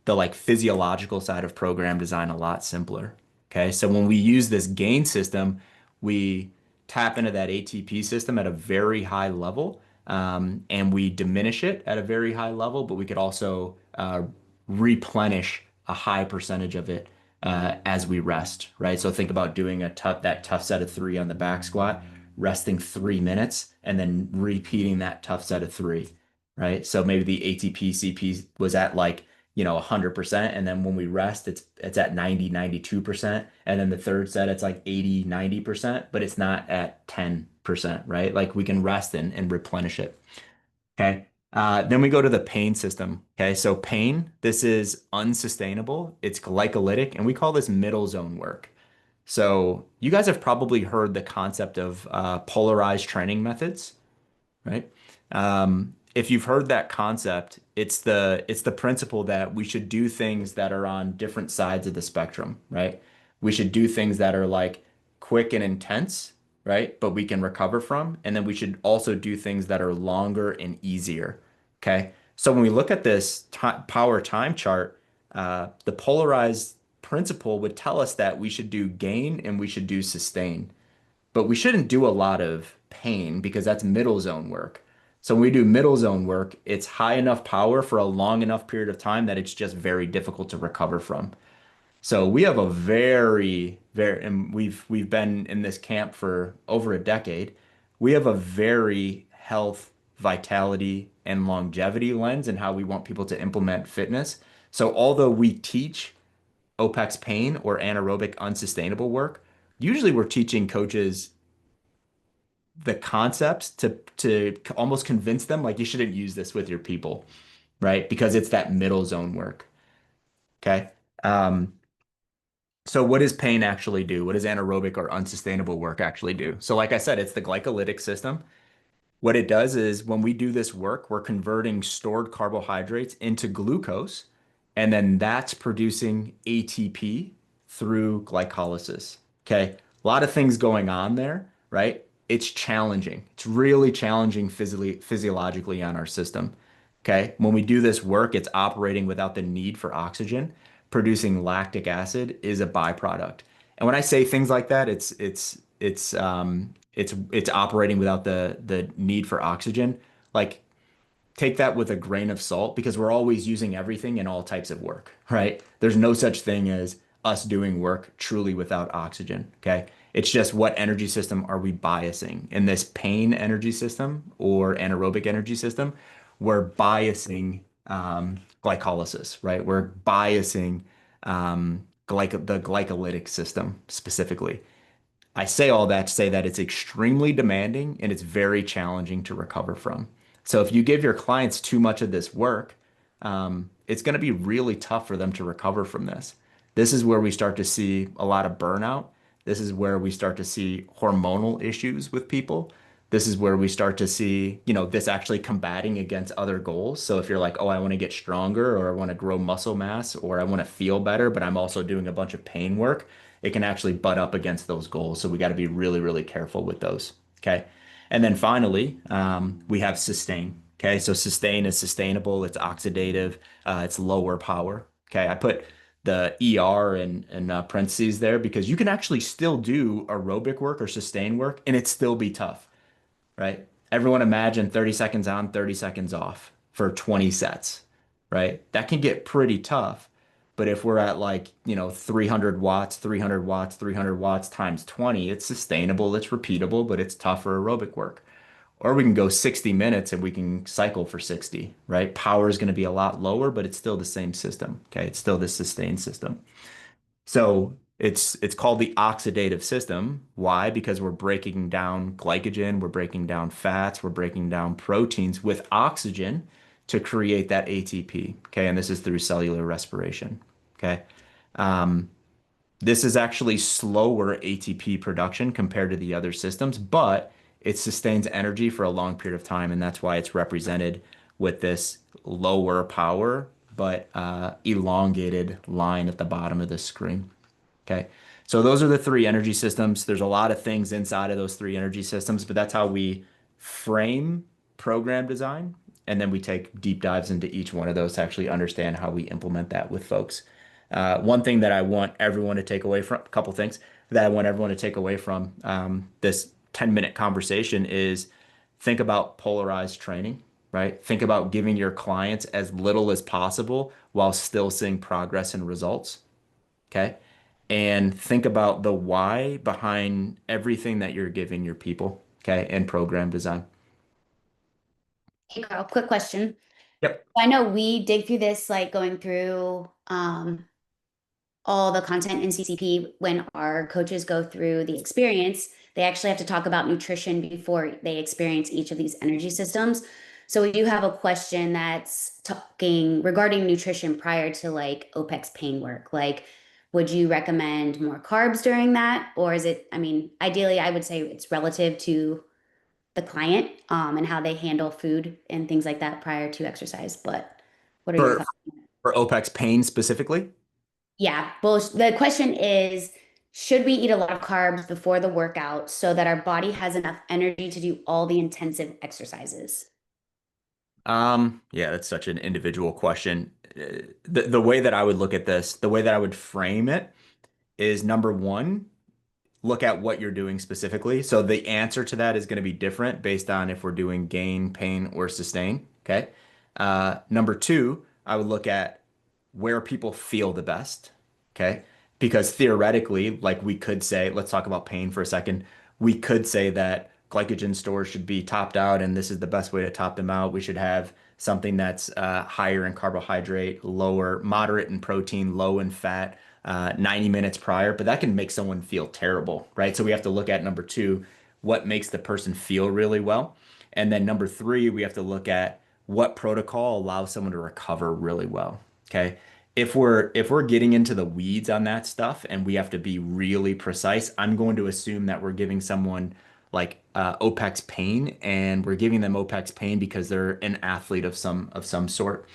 B: like physiological side of program design a lot simpler. Okay, so when we use this gain system, we tap into that ATP system at a very high level, and we diminish it at a very high level, but we could also replenish a high percentage of it as we rest, right? So think about doing that tough set of three on the back squat, resting 3 minutes, and then repeating that tough set of three, right? So maybe the ATP CP was at like 100%, and then when we rest it's at 90-92%, and then the third set it's like 80-90%, but it's not at 10%, right? Like we can rest and replenish it. Okay. Then we go to the pain system. Okay. So pain, this is unsustainable. It's glycolytic, and we call this middle zone work. So you guys have probably heard the concept of polarized training methods, right? If you've heard that concept, it's the principle that we should do things that are on different sides of the spectrum, right? We should do things that are like quick and intense, right? But we can recover from, and then we should also do things that are longer and easier. Okay. So when we look at this power time chart, the polarized principle would tell us that we should do gain and we should do sustain, but we shouldn't do a lot of pain because that's middle zone work. So when we do middle zone work, it's high enough power for a long enough period of time that it's just very difficult to recover from. So we have a and we've been in this camp for over a decade. We have a very health, vitality, and longevity lens in how we want people to implement fitness. So although we teach OPEX pain or anaerobic unsustainable work, usually we're teaching coaches the concepts to almost convince them like you shouldn't use this with your people, right? Because it's that middle zone work. Okay. Um, so what does pain actually do? What does anaerobic or unsustainable work actually do? So like I said, it's the glycolytic system. What it does is when we do this work, we're converting stored carbohydrates into glucose, and then that's producing ATP through glycolysis. Okay. A lot of things going on there, right? It's challenging. It's really challenging physiologically on our system. Okay. When we do this work, it's operating without the need for oxygen. Producing lactic acid is a byproduct. And when I say things like that, it's operating without the need for oxygen. Like take that with a grain of salt because we're always using everything in all types of work, right? There's no such thing as us doing work truly without oxygen, okay? It's just what energy system are we biasing? In this pain energy system or anaerobic energy system, we're biasing glycolysis, right? We're biasing the glycolytic system specifically. I say all that to say that it's extremely demanding and it's very challenging to recover from. So if you give your clients too much of this work, it's going to be really tough for them to recover from this. This is where we start to see a lot of burnout. This is where we start to see hormonal issues with people. This is where we start to see, this actually combating against other goals. So if you're like, oh, I want to get stronger or I want to grow muscle mass or I want to feel better, but I'm also doing a bunch of pain work, it can actually butt up against those goals. So we got to be really, really careful with those. Okay. And then finally, we have sustain. Okay. So sustain is sustainable, it's oxidative, it's lower power. Okay. I put the ER in parentheses there because you can actually still do aerobic work or sustain work and it still be tough, right? Everyone imagine 30 seconds on, 30 seconds off for 20 sets, right? That can get pretty tough. But if we're at like, 300 watts, 300 watts, 300 watts times 20, it's sustainable, it's repeatable, but it's tough for aerobic work. Or we can go 60 minutes and we can cycle for 60, right? Power is going to be a lot lower, but it's still the same system. Okay. It's still the sustained system. So it's called the oxidative system. Why? Because we're breaking down glycogen, we're breaking down fats, we're breaking down proteins with oxygen to create that ATP. Okay. And this is through cellular respiration. Okay. Um, this is actually slower ATP production compared to the other systems, but it sustains energy for a long period of time. And that's why it's represented with this lower power, but elongated line at the bottom of the screen. Okay. So those are the three energy systems. There's a lot of things inside of those three energy systems, but that's how we frame program design. And then we take deep dives into each one of those to actually understand how we implement that with folks. One thing that I want everyone to take away from, a couple things that I want everyone to take away from this 10-minute conversation is think about polarized training, right? Think about giving your clients as little as possible while still seeing progress and results. Okay. And think about the why behind everything that you're giving your people. Okay. And program design.
A: Hey, Carl, quick question.
B: Yep.
A: I know we dig through this, like going through all the content in CCP when our coaches go through the experience, they actually have to talk about nutrition before they experience each of these energy systems. So we do have a question that's talking regarding nutrition prior to like OPEX pain work. Like, would you recommend more carbs during that? Or is it, I mean, ideally, I would say it's relative to the client and how they handle food and things like that prior to exercise. But what are your
B: For
A: thoughts?
B: for OPEX pain specifically.
A: Yeah, well, the question is, should we eat a lot of carbs before the workout so that our body has enough energy to do all the intensive exercises?
B: Yeah, that's such an individual question. The way that I would look at this, the way that I would frame it is number one, look at what you're doing specifically. So the answer to that is going to be different based on if we're doing gain, pain, or sustain. Okay. Number two, I would look at where people feel the best. Okay. Because theoretically, like we could say, let's talk about pain for a second. We could say that glycogen stores should be topped out, and this is the best way to top them out. We should have something that's higher in carbohydrate, lower, moderate in protein, low in fat, 90 minutes prior, but that can make someone feel terrible, right? So we have to look at number two, what makes the person feel really well. And then number three, we have to look at what protocol allows someone to recover really well. Okay. If we're getting into the weeds on that stuff and we have to be really precise, I'm going to assume that we're giving someone like OPEX pain, and we're giving them OPEX pain because they're an athlete of some sort.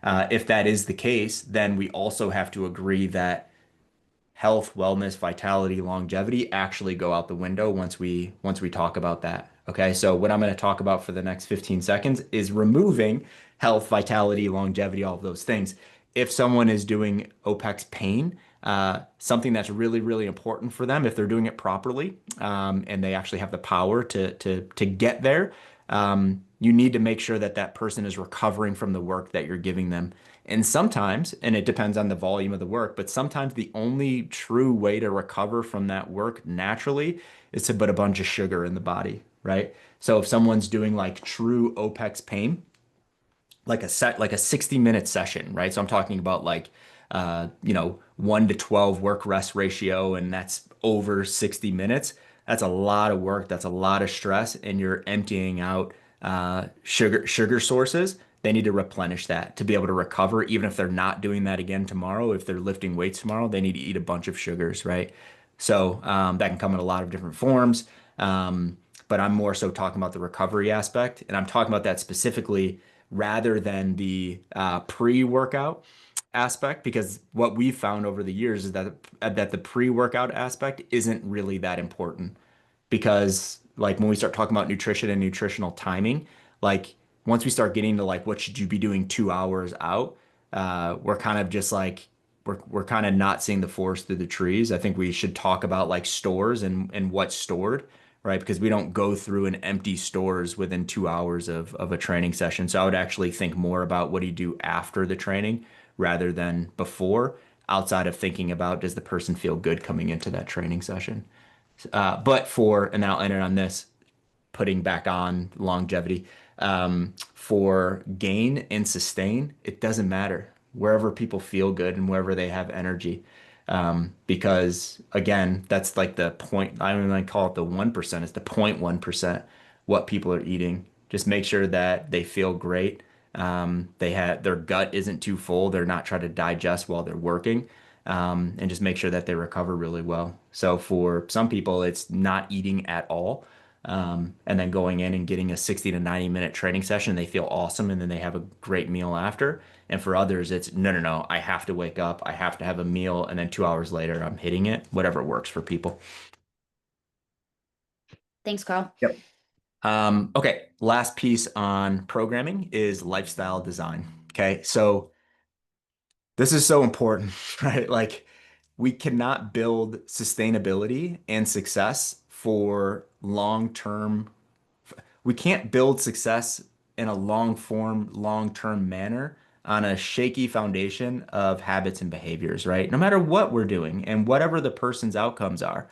B: If that is the case, then we also have to agree that health, wellness, vitality, longevity actually go out the window once we talk about that. Okay? So what I'm going to talk about for the next 15 seconds is removing health, vitality, longevity, all of those things. If someone is doing OPEX pain, something that's really, really important for them, if they're doing it properly, and they actually have the power to get there, you need to make sure that that person is recovering from the work that you're giving them. And sometimes, and it depends on the volume of the work, but sometimes the only true way to recover from that work naturally is to put a bunch of sugar in the body, right? So if someone's doing like true OPEX pain, like a 60-minute session, right? So I'm talking about like 1 to 12 work rest ratio, and that's over 60 minutes. That's a lot of work, that's a lot of stress, and you're emptying out sugar sources. They need to replenish that to be able to recover, even if they're not doing that again tomorrow. If they're lifting weights tomorrow, they need to eat a bunch of sugars, right? So that can come in a lot of different forms. But I'm more so talking about the recovery aspect, and I'm talking about that specifically rather than the pre-workout aspect, because what we've found over the years is that the pre-workout aspect isn't really that important, because like when we start talking about nutrition and nutritional timing, like once we start getting to like what should you be doing 2 hours out, we're kind of just like we're kind of not seeing the forest through the trees. I think we should talk about like stores and what's stored, right? Because we don't go through and empty stores within 2 hours of a training session. So I would actually think more about what do you do after the training rather than before, outside of thinking about does the person feel good coming into that training session. And I'll end it on this, putting back on longevity. For gain and sustain, it doesn't matter wherever people feel good and wherever they have energy. Because again, that's like the point. I don't even like call it the 1%. It's the 0.1% what people are eating. Just make sure that they feel great. They have their gut isn't too full. They're not trying to digest while they're working. And just make sure that they recover really well. So for some people, it's not eating at all. And then going in and getting a 60 to 90-minute training session, they feel awesome and then they have a great meal after. And for others, it's no, no, no, I have to wake up, I have to have a meal, and then 2 hours later, I'm hitting it, whatever works for people.
A: Thanks, Carl.
B: Yep. Okay, last piece on programming is lifestyle design. Okay, so this is so important, right? Like, we cannot build sustainability and success for long-term. We can't build success in a long form, long-term manner on a shaky foundation of habits and behaviors, right? No matter what we're doing and whatever the person's outcomes are,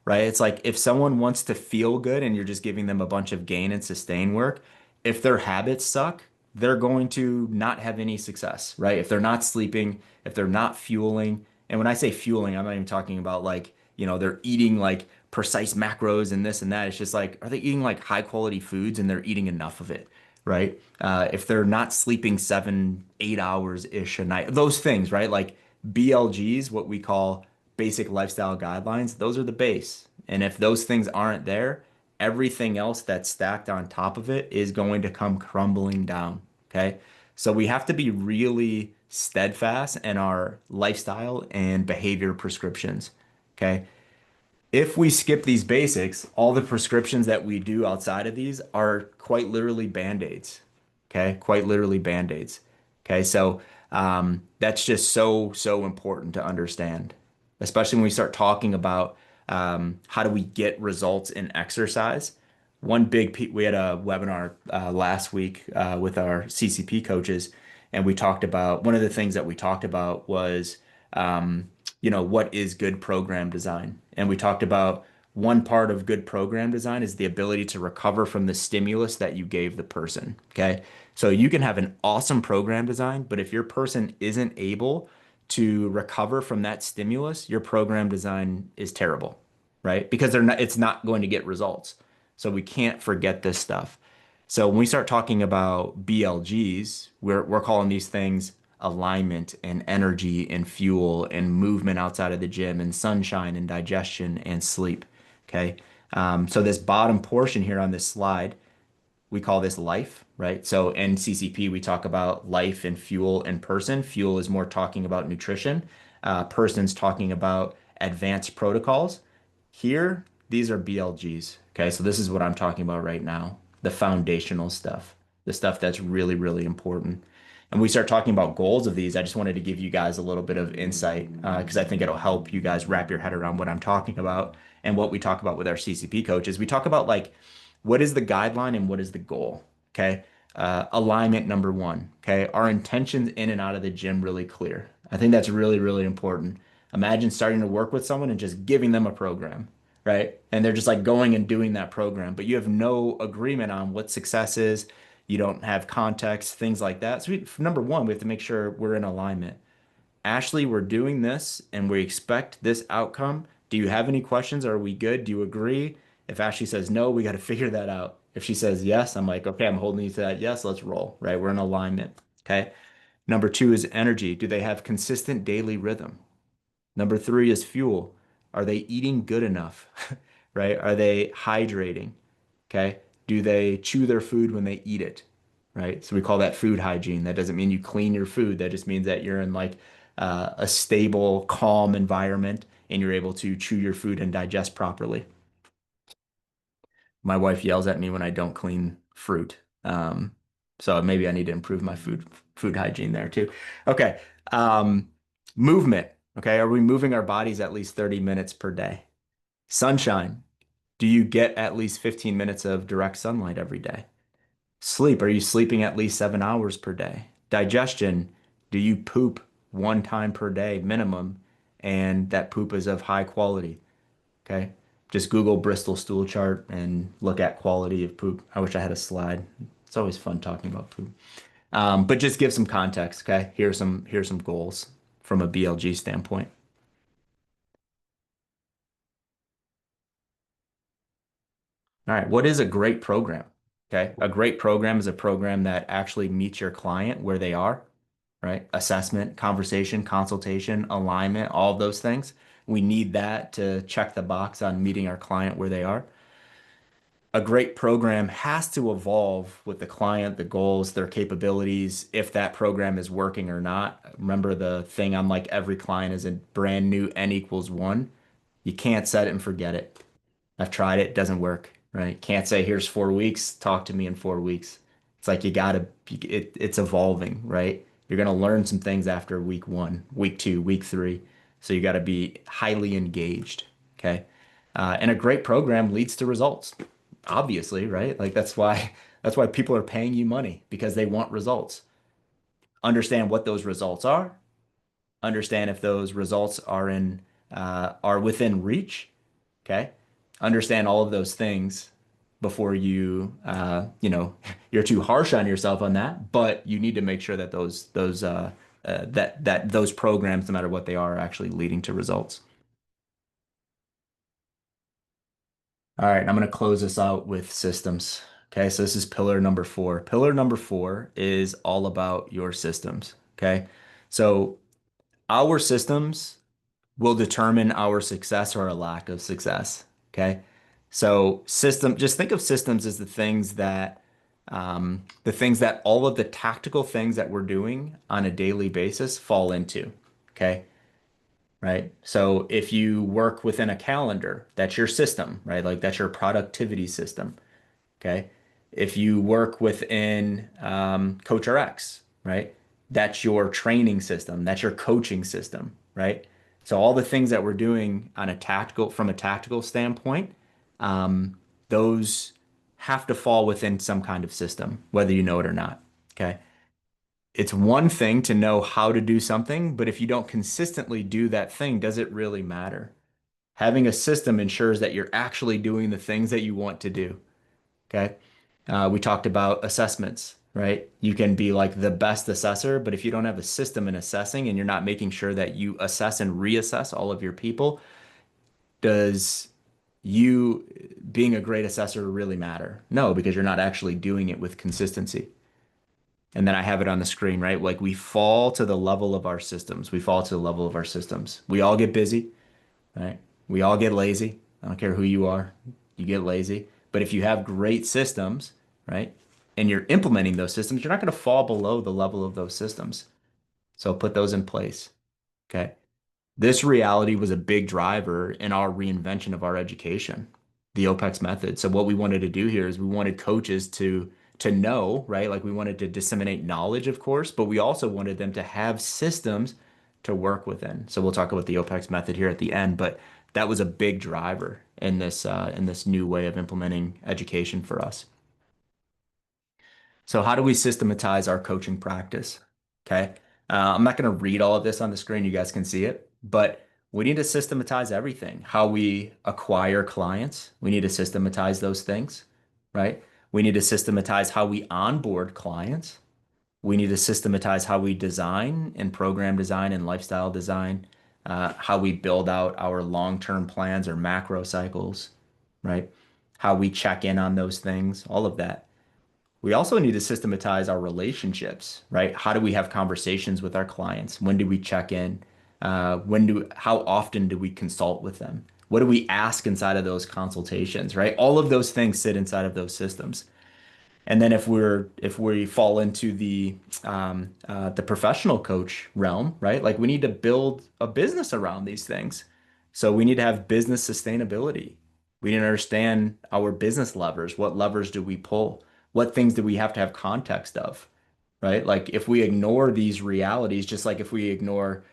B: right? It's like if someone wants to feel good and you're just giving them a bunch of gain and sustain work, if their habits suck, they're going to not have any success, right? If they're not sleeping, if they're not fueling, and when I say fueling, I'm not even talking about like, they're eating like precise macros and this and that. It's just like, are they eating like high quality foods and they're eating enough of it, right? If they're not sleeping 7, 8 hours ish a night, those things, right? Like BLGs, what we call basic lifestyle guidelines, those are the base. And if those things aren't there, everything else that's stacked on top of it is going to come crumbling down. Okay. So we have to be really steadfast in our lifestyle and behavior prescriptions. Okay. If we skip these basics, all the prescriptions that we do outside of these are quite literally band-aids. Okay, quite literally band-aids. Okay, so that's just so, so important to understand, especially when we start talking about how do we get results in exercise. We had a webinar last week with our CCP coaches, and we talked about one of the things that we talked about was what is good program design. And we talked about one part of good program design is the ability to recover from the stimulus that you gave the person. Okay. So you can have an awesome program design, but if your person isn't able to recover from that stimulus, your program design is terrible, right? Because it's not going to get results. So we can't forget this stuff. So when we start talking about BLGs, we're calling these things alignment and energy and fuel and movement outside of the gym and sunshine and digestion and sleep. Okay. So this bottom portion here on this slide, we call this life, right? So in CCP, we talk about life and fuel and person. Fuel is more talking about nutrition. Person's talking about advanced protocols. Here, these are BLGs. Okay, so this is what I'm talking about right now, the foundational stuff, the stuff that's really, really important. And we start talking about goals of these. I just wanted to give you guys a little bit of insight because I think it'll help you guys wrap your head around what I'm talking about and what we talk about with our CCP coaches. We talk about like what is the guideline and what is the goal? Okay. Alignment number one. Okay. Our intentions in and out of the gym really clear. I think that's really, really important. Imagine starting to work with someone and just giving them a program, right? And they're just like going and doing that program, but you have no agreement on what success is. You don't have context, things like that. So number one, we have to make sure we're in alignment. Ashley, we're doing this and we expect this outcome. Do you have any questions? Are we good? Do you agree? If Ashley says no, we got to figure that out. If she says yes, I'm like, okay, I'm holding you to that. Yes, let's roll, right? We're in alignment. Okay. Number two is energy. Do they have consistent daily rhythm? Number three is fuel. Are they eating good enough? Right? Are they hydrating? Okay. Do they chew their food when they eat it? Right. So we call that food hygiene. That doesn't mean you clean your food. That just means that you're in like a stable, calm environment and you're able to chew your food and digest properly. My wife yells at me when I don't clean fruit. So maybe I need to improve my food hygiene there too. Okay. Um, movement. Okay. Are we moving our bodies at least 30 minutes per day? Sunshine. Do you get at least 15 minutes of direct sunlight every day? Sleep. Are you sleeping at least 7 hours per day? Digestion. Do you poop one time per day minimum? And that poop is of high quality. Okay. Just Google Bristol stool chart and look at quality of poop. I wish I had a slide. It's always fun talking about poop. But just give some context. Okay. Here's some goals from a BLG standpoint. All right. What is a great program? Okay. A great program is a program that actually meets your client where they are, right? Assessment, conversation, consultation, alignment, all of those things. We need that to check the box on meeting our client where they are. a great program has to evolve with the client, the goals, their capabilities, if that program is working or not. Remember the thing on like every client is a brand new N equals one. You can't set it and forget it. I've tried it, doesn't work, right? Can't say here's 4 weeks, talk to me in 4 weeks. It's like it's evolving, right? You're gonna learn some things after week one, week two, week three. So you got to be highly engaged, okay? And a great program leads to results, obviously, right? Like that's why people are paying you money because they want results. Understand what those results understand if those results are within reach. Okay. Understand all of those things before you're too harsh on yourself on that, but you need to make sure that those programs, no matter what they are actually leading to results. All right, I'm going to close this out with systems. Okay, so this is pillar number four. Pillar number four is all about your systems. Okay, so our systems will determine our success or a lack of success. Okay. So just think of systems as the things that all of the tactical things that we're doing on a daily basis fall into. Okay. Right. So if you work within a calendar, that's your system, right? Like that's your productivity system. Okay. If you work within CoachRx, right? That's your training system. That's your coaching system, right? So all the things that we're doing from a tactical standpoint, those have to fall within some kind of system, whether you know it or not. Okay. It's one thing to know how to do something, but if you don't consistently do that thing, does it really matter? Having a system ensures that you're actually doing the things that you want to do. Okay. We talked about assessments, right? You can be like the best assessor, but if you don't have a system in assessing and you're not making sure that you assess and reassess all of your people, does you being a great assessor really matter? No, because you're not actually doing it with consistency. And then I have it on the screen, right? Like we fall to the level of our systems. We fall to the level of our systems. We all get busy, right? We all get lazy. I don't care who you are, you get lazy. But if you have great systems, right, and you're implementing those systems, you're not going to fall below the level of those systems. So put those in place. Okay. This reality was a big driver in our reinvention of our education, the OPEX method. So what we wanted to do here is we wanted coaches to know, right? Like we wanted to disseminate knowledge, of course, but we also wanted them to have systems to work within. So we'll talk about the OPEX method here at the end, but that was a big driver in this new way of implementing education for us. So how do we systematize our coaching practice? Okay. I'm not going to read all of this on the screen. You guys can see it, but we need to systematize everything. How we acquire clients. We need to systematize those things, right? We need to systematize how we onboard clients. We need to systematize how we design and program design and lifestyle design, how we build out our long-term plans or macro cycles, right? How we check in on those things, all of that. We also need to systematize our relationships, right? How do we have conversations with our clients? When do we check in? How often do we consult with them? What do we ask inside of those consultations, right? All of those things sit inside of those systems. And then if we fall into the professional coach realm, right? Like we need to build a business around these things. So we need to have business sustainability. We need to understand our business levers. What levers do we pull? What things do we have to have context of? Right? Like if we ignore these realities, just like if we ignore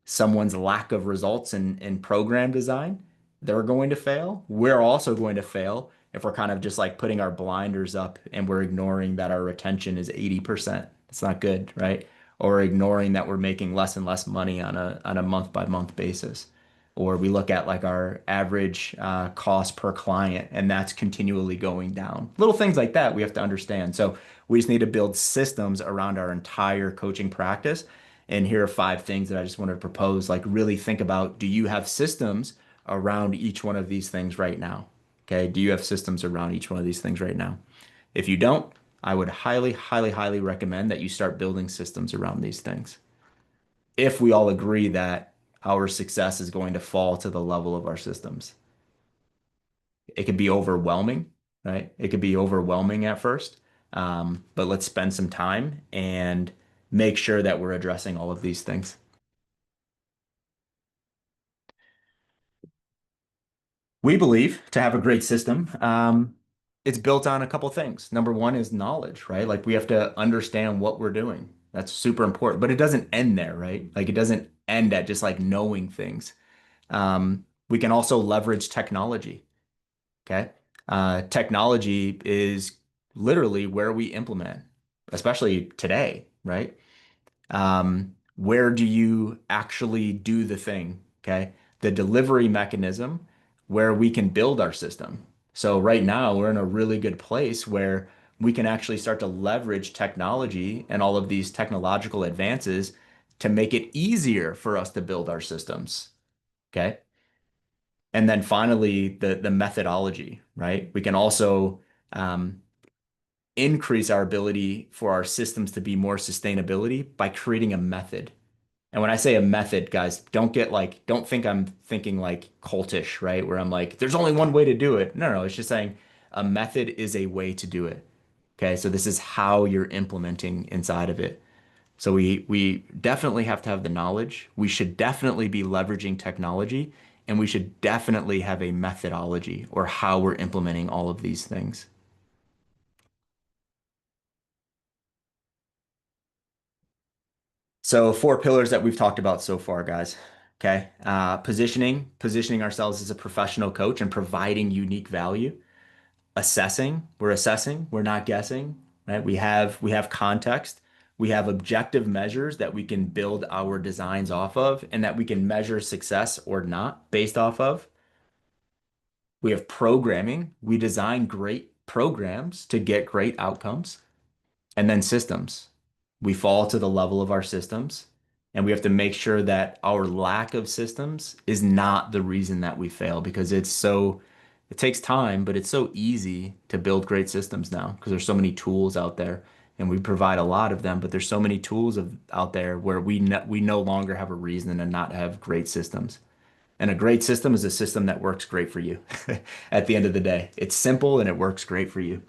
B: someone's lack of results in program design, they're going to fail. We're also going to fail if we're kind of just like putting our blinders up and we're ignoring that our retention is 80%. It's not good, right? Or ignoring that we're making less and less money on a month by month basis. Or we look at like our average cost per client and that's continually going down. Little things like that we have to understand. So we just need to build systems around our entire coaching practice. And here are 5 things that I just want to propose. Like, really think about, do you have systems around each one of these things right now? Okay. Do you have systems around each one of these things right now? If you don't, I would highly, highly, highly recommend that you start building systems around these things. If we all agree that our success is going to fall to the level of our systems, it can be overwhelming. right? It could be overwhelming at first, but let's spend some time and make sure that we're addressing all of these things. We believe to have a great system, it's built on a couple things. Number one is knowledge, right? Like we have to understand what we're doing. That's super important, but it doesn't end there, right? Like it doesn't end at just like knowing things. We can also leverage technology. Okay. Technology is literally where we implement, especially today, right? Where do you actually do the thing? Okay. The delivery mechanism where we can build our system. So right now we're in a really good place where we can actually start to leverage technology and all of these technological advances to make it easier for us to build our systems. Okay. And then finally, the methodology, right? We can also um, increase our ability for our systems to be more sustainability by creating a method. And when I say a method, guys, don't think I'm thinking like cultish, right? Where I'm like, there's only one way to do it. No, no, it's just saying a method is a way to do it. Okay, so this is how you're implementing inside of it. So we definitely have to have the knowledge. We should definitely be leveraging technology, and we should definitely have a methodology or how we're implementing all of these things. So four pillars that we've talked about so far, guys. Okay. Positioning ourselves as a professional coach and providing unique value. Assessing, we're not guessing, right? We have context. We have objective measures that we can build our designs off of and that we can measure success or not based off of. We have programming. We design great programs to get great outcomes. And then systems. We fall to the level of our systems, and we have to make sure that our lack of systems is not the reason that we fail because it takes time, but it's so easy to build great systems now because there's so many tools out there and we provide a lot of them, but there's so many tools out there where we no longer have a reason to not have great systems. And a great system is a system that works great for you at the end of the day. It's simple and it works great for you.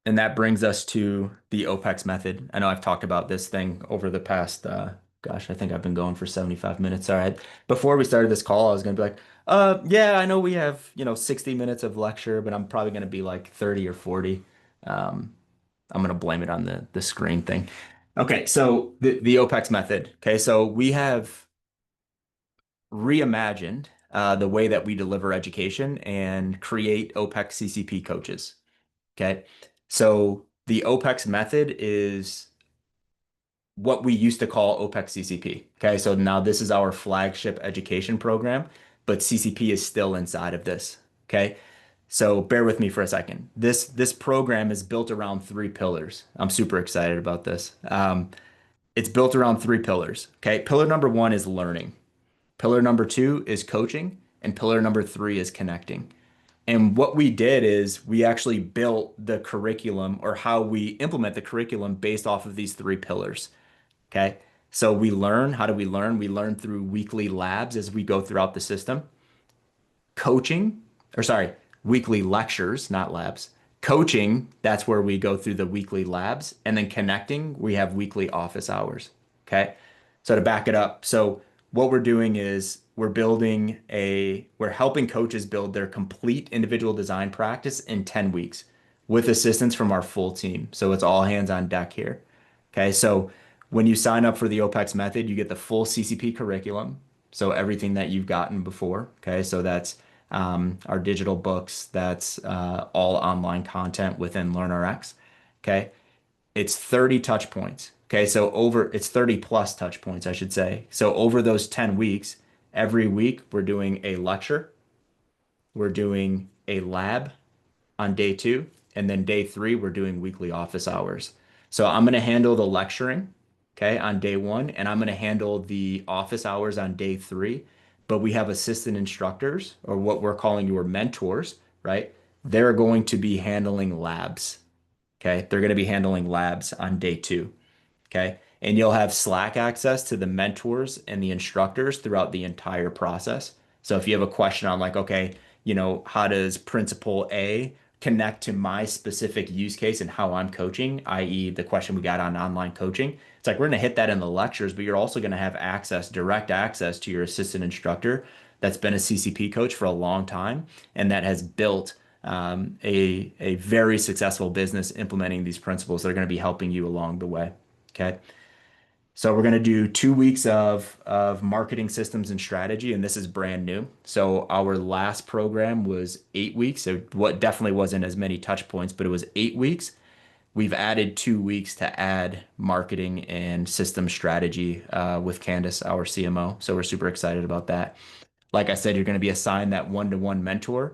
B: And that brings us to the OPEX method. I know I've talked about this thing over the past, gosh, I think I've been going for 75 minutes. All right. Before we started this call, I was going to be like, yeah, I know we have, 60 minutes of lecture, but I'm probably going to be like 30 or 40. Um, I'm going to blame it on the screen thing. Okay. So the OPEX method. Okay. So we have reimagined the way that we deliver education and create OPEX CCP coaches. Okay. So the OPEX method is what we used to call OPEX CCP. Okay. So now this is our flagship education program, but CCP is still inside of this. Okay. So bear with me for a second. This program is built around three pillars. I'm super excited about this. It's built around three pillars. Okay. Pillar number one is learning. Pillar number two is coaching, and pillar number three is connecting. And what we did is we actually built the curriculum or how we implement the curriculum based off of these three pillars. Okay. So we learn. How do we learn? We learn through weekly labs as we go throughout the system. Coaching, or sorry, weekly lectures, not labs. Coaching, that's where we go through the weekly labs. And then connecting, we have weekly office hours. Okay. So to back it up, so what we're doing is we're helping coaches build their complete individual design practice in 10 weeks with assistance from our full team. So it's all hands on deck here. Okay. So when you sign up for the OPEX method, you get the full CCP curriculum. So everything that you've gotten before. Okay. So that's our digital books. That's all online content within LearnRx. Okay. It's 30 touch points. Okay. It's 30 plus touch points, I should say. So over those 10 weeks, every week we're doing a lecture, we're doing a lab on day two, and then day three, we're doing weekly office hours. So I'm going to handle the lecturing, okay, on day one, and I'm going to handle the office hours on day three. But we have assistant instructors, or what we're calling your mentors, right? They're going to be handling labs, okay? They're going to be handling labs on day two, okay? And you'll have Slack access to the mentors and the instructors throughout the entire process. So if you have a question on like, okay, how does principle A connect to my specific use case and how I'm coaching, i.e. the question we got on online coaching, it's like we're going to hit that in the lectures, but you're also going to have direct access to your assistant instructor that's been a CCP coach for a long time and that has built a very successful business implementing these principles that are going to be helping you along the way. Okay. So we're going to do 2 weeks of marketing systems and strategy, and this is brand new. So our last program was 8 weeks. So what definitely wasn't as many touch points, but it was 8 weeks. We've added 2 weeks to add marketing and system strategy with Candace, our CMO. So we're super excited about that. Like I said, you're going to be assigned that one-to-one mentor.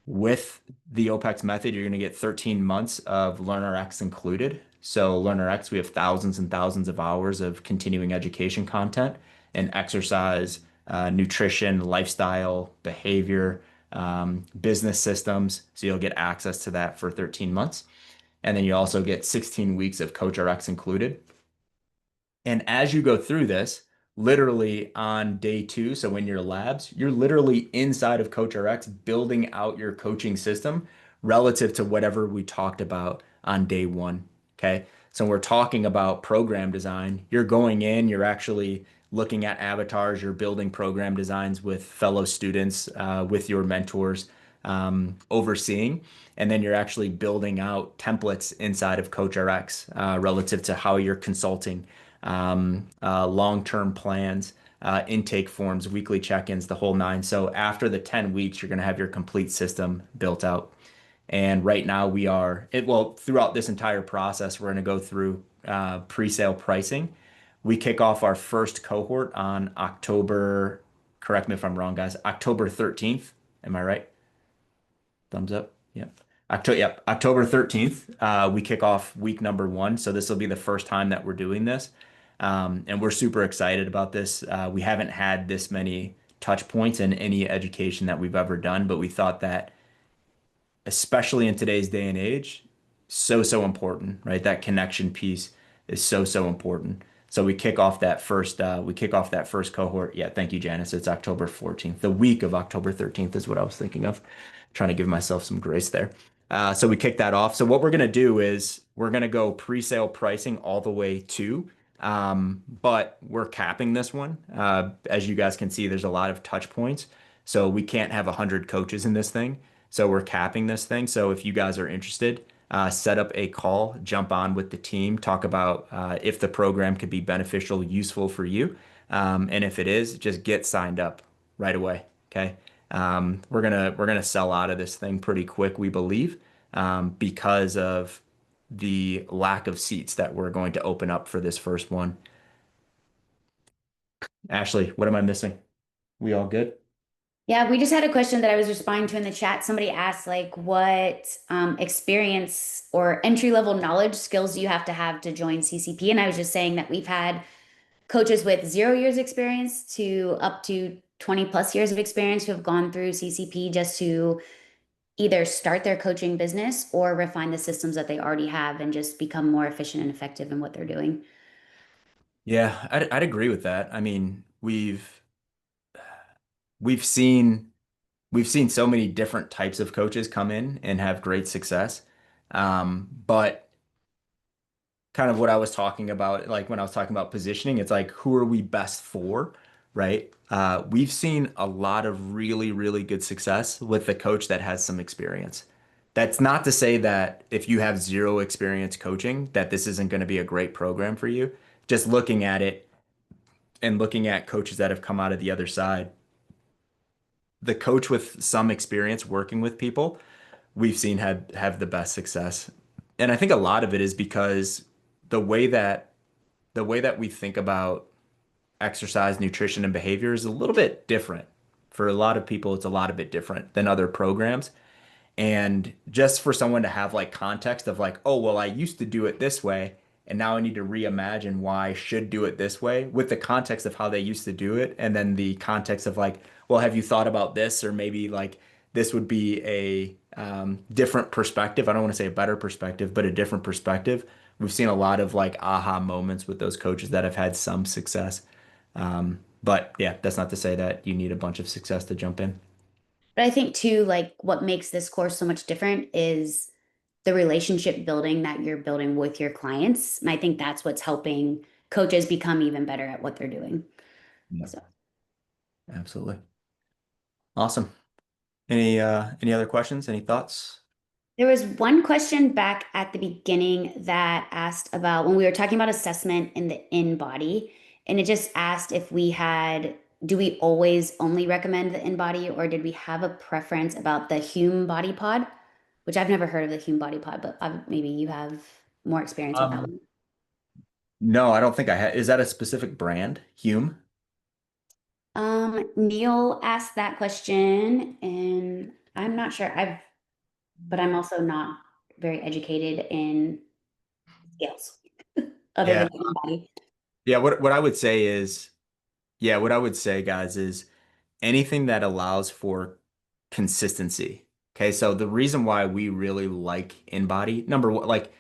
B: With the OPEX method, you're going to get 13 months of LearnerX included. So LearnerX, we have thousands and thousands of hours of continuing education content and exercise, nutrition, lifestyle, behavior, business systems. So you'll get access to that for 13 months. And then you also get 16 weeks of CoachRx included. And as you go through this, literally on day two, so in your labs, you're literally inside of CoachRx building out your coaching system relative to whatever we talked about on day one. Okay. So we're talking about program design. You're going in, you're actually looking at avatars, you're building program designs with fellow students, with your mentors, overseeing. And then you're actually building out templates inside of CoachRx relative to how you're consulting long-term plans, intake forms, weekly check-ins, the whole nine. So after the 10 weeks, you're going to have your complete system built out. And right now well, throughout this entire process, we're going to go through pre-sale pricing. We kick off our first cohort on October, correct me if I'm wrong, guys, October 13th. Am I right? Thumbs up. Yep. October 13th, we kick off week number one. So this will be the first time that we're doing this. And we're super excited about this. We haven't had this many touch points in any education that we've ever done, but we thought that, especially in today's day and age, so important, right? That connection piece is so important. So we kick off that first cohort. Yeah, thank you, Janice. It's October 14th. The week of October 13th is what I was thinking of. Trying to give myself some grace there. So we kick that off. So what we're going to do is we're going to go pre-sale pricing all the way to, but we're capping this one. As you guys can see, there's a lot of touch points. So we can't have 100 coaches in this thing. So we're capping this thing. So if you guys are interested, set up a call, jump on with the team, talk about if the program could be beneficial, useful for you. And if it is, just get signed up right away. Okay. We're gonna sell out of this thing pretty quick, we believe, because of the lack of seats that we're going to open up for this first one. Ashley, what am I missing? We all good?
A: Yeah, we just had a question that I was responding to in the chat. Somebody asked, like, what experience or entry level knowledge skills do you have to join CCP? And I was just saying that we've had coaches with 0 years experience to up to 20 plus years of experience who have gone through CCP just to either start their coaching business or refine the systems that they already have and just become more efficient and effective in what they're doing.
B: Yeah, I'd agree with that. I mean, we've seen we've seen so many different types of coaches come in and have great success. But kind of what I was talking about, like when I was talking about positioning, it's like, who are we best for, right? We've seen a lot of really, really good success with the coach that has some experience. That's not to say that if you have zero experience coaching, that this isn't going to be a great program for you. Just looking at it and looking at coaches that have come out of the other side, the coach with some experience working with people, we've seen have the best success. And I think a lot of it is because the way that the way that we think about exercise, nutrition, and behavior is a little bit different. For a lot of people, it's a lot of bit different than other programs. And just for someone to have like context of like, oh, well, I used to do it this way, and now I need to reimagine why I should do it this way with the context of how they used to do it. And then the context of like, well, have you thought about this? Or maybe like this would be a different perspective. I don't want to say a better perspective, but a different perspective. We've seen a lot of like aha moments with those coaches that have had some success. But yeah, that's not to say that you need a bunch of success to jump in.
A: But I think too, like what makes this course so much different is the relationship building that you're building with your clients. And I think that's what's helping coaches become even better at what they're doing.
B: Yeah,
A: So
B: absolutely. Awesome. Any other questions? Any thoughts?
A: there was one question back at the beginning that asked about when we were talking about assessment in the in body, and it just asked if we had, do we always only recommend the in body, or did we have a preference about the Hume body pod, which I've never heard of the Hume body pod, but maybe you have more experience with that
B: Um,
A: one.
B: no, I don't think I have. Is that a specific brand? Hume?
A: Neil asked that question, and I'm not sure. But I'm also not very educated in scales other
B: Yeah.
A: than in body.
B: Yeah, what I would say is, yeah, what I would say, guys, is anything that allows for consistency. Okay, so the reason why we really like InBody, number one, like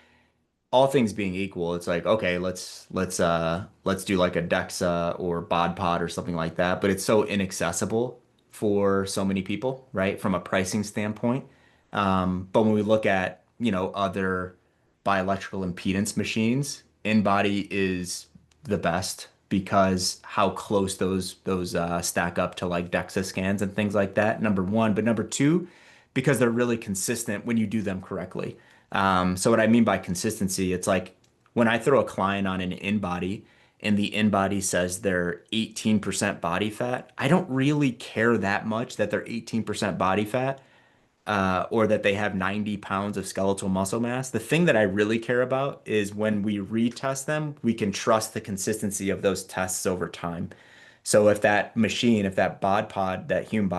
B: all things being equal, it's like, okay, let's do like a DEXA or bod pod or something like that, but it's so inaccessible for so many people, right? From a pricing standpoint. But when we look at, other bioelectrical impedance machines, InBody is the best because how close those stack up to like DEXA scans and things like that. Number one, but number two, because they're really consistent when you do them correctly. So what I mean by consistency, it's like when I throw a client on an in-body and the in-body says they're 18% body fat, I don't really care that much that they're 18% body fat or that they have 90 pounds of skeletal muscle mass. The thing that I really care about is when we retest them, we can trust the consistency of those tests over time. So if that machine, if that bod pod, that Hume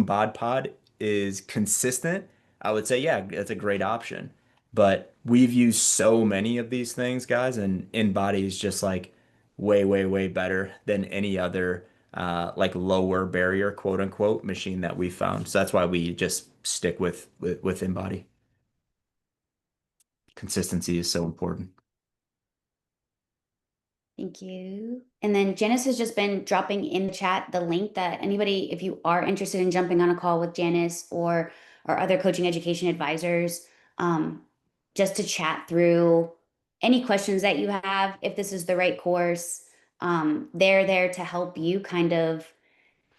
B: bod pod is consistent, I would say, yeah, that's a great option. But we've used so many of these things, guys, and InBody is just like way, way, way better than any other like lower barrier, quote unquote, machine that we found. So that's why we just stick with InBody. Consistency is so important.
A: Thank you. And then Janice has just been dropping in the chat the link that anybody, if you are interested in jumping on a call with Janice or our other coaching education advisors, just to chat through any questions that you have, if this is the right course, they're there to help you kind of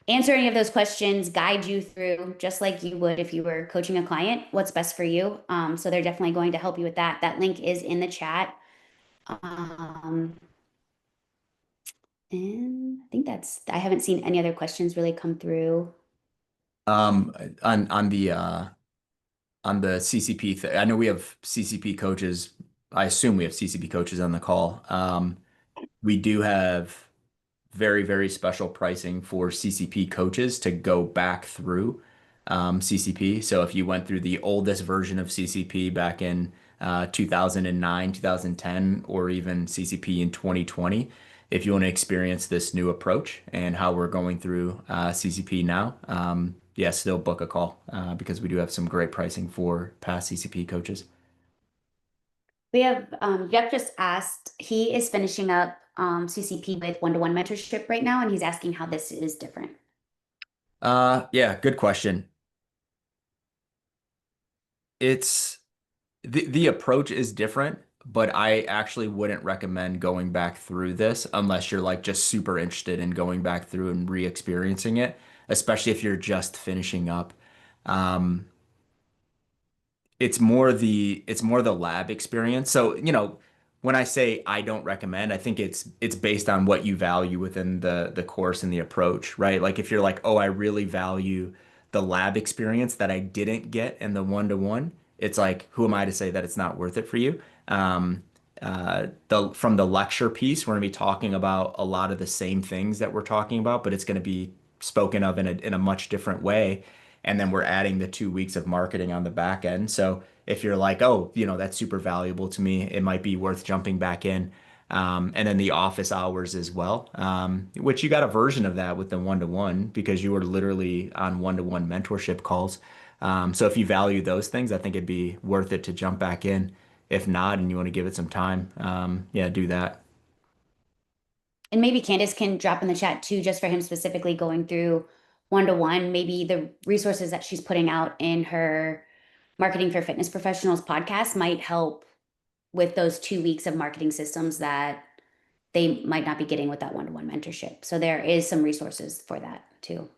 A: answer any of those questions, guide you through, just like you would if you were coaching a client, what's best for you. So they're definitely going to help you with that. That link is in the chat. Um, and I think I haven't seen any other questions really come through.
B: Um, on on the uh on the CCP th I know we have CCP coaches. I assume we have CCP coaches on the call. We do have very, very special pricing for CCP coaches to go back through CCP. So if you went through the oldest version of CCP back in 2009, 2010, or even CCP in 2020, if you want to experience this new approach and how we're going through CCP now, yeah, still book a call because we do have some great pricing for past CCP coaches.
A: We have Jeff just asked, he is finishing up CCP with one-to-one mentorship right now, and he's asking how this is different.
B: Yeah, good question. It's the approach is different, but I actually wouldn't recommend going back through this unless you're like just super interested in going back through and re-experiencing it, especially if you're just finishing up. Um, it's more the lab experience. So, when I say I don't recommend, I think it's based on what you value within the course and the approach, right? Like if you're like, "Oh, I really value the lab experience that I didn't get in the one-to-one," it's like, who am I to say that it's not worth it for you? The from the lecture piece, we're going to be talking about a lot of the same things that we're talking about, but it's going to be spoken of in a much different way. And then we're adding the 2 weeks of marketing on the back end. So if you're like, oh, that's super valuable to me, it might be worth jumping back in. And then the office hours as well, which you got a version of that with the one-to-one because you were literally on one-to-one mentorship calls. So if you value those things, I think it'd be worth it to jump back in. If not, and you want to give it some time, yeah, do that.
A: And maybe Candace can drop in the chat too, just for him specifically going through one-to-one, maybe the resources that she's putting out in her Marketing for Fitness Professionals podcast might help with those 2 weeks of marketing systems that they might not be getting with that one-to-one mentorship. So there is some resources for that too.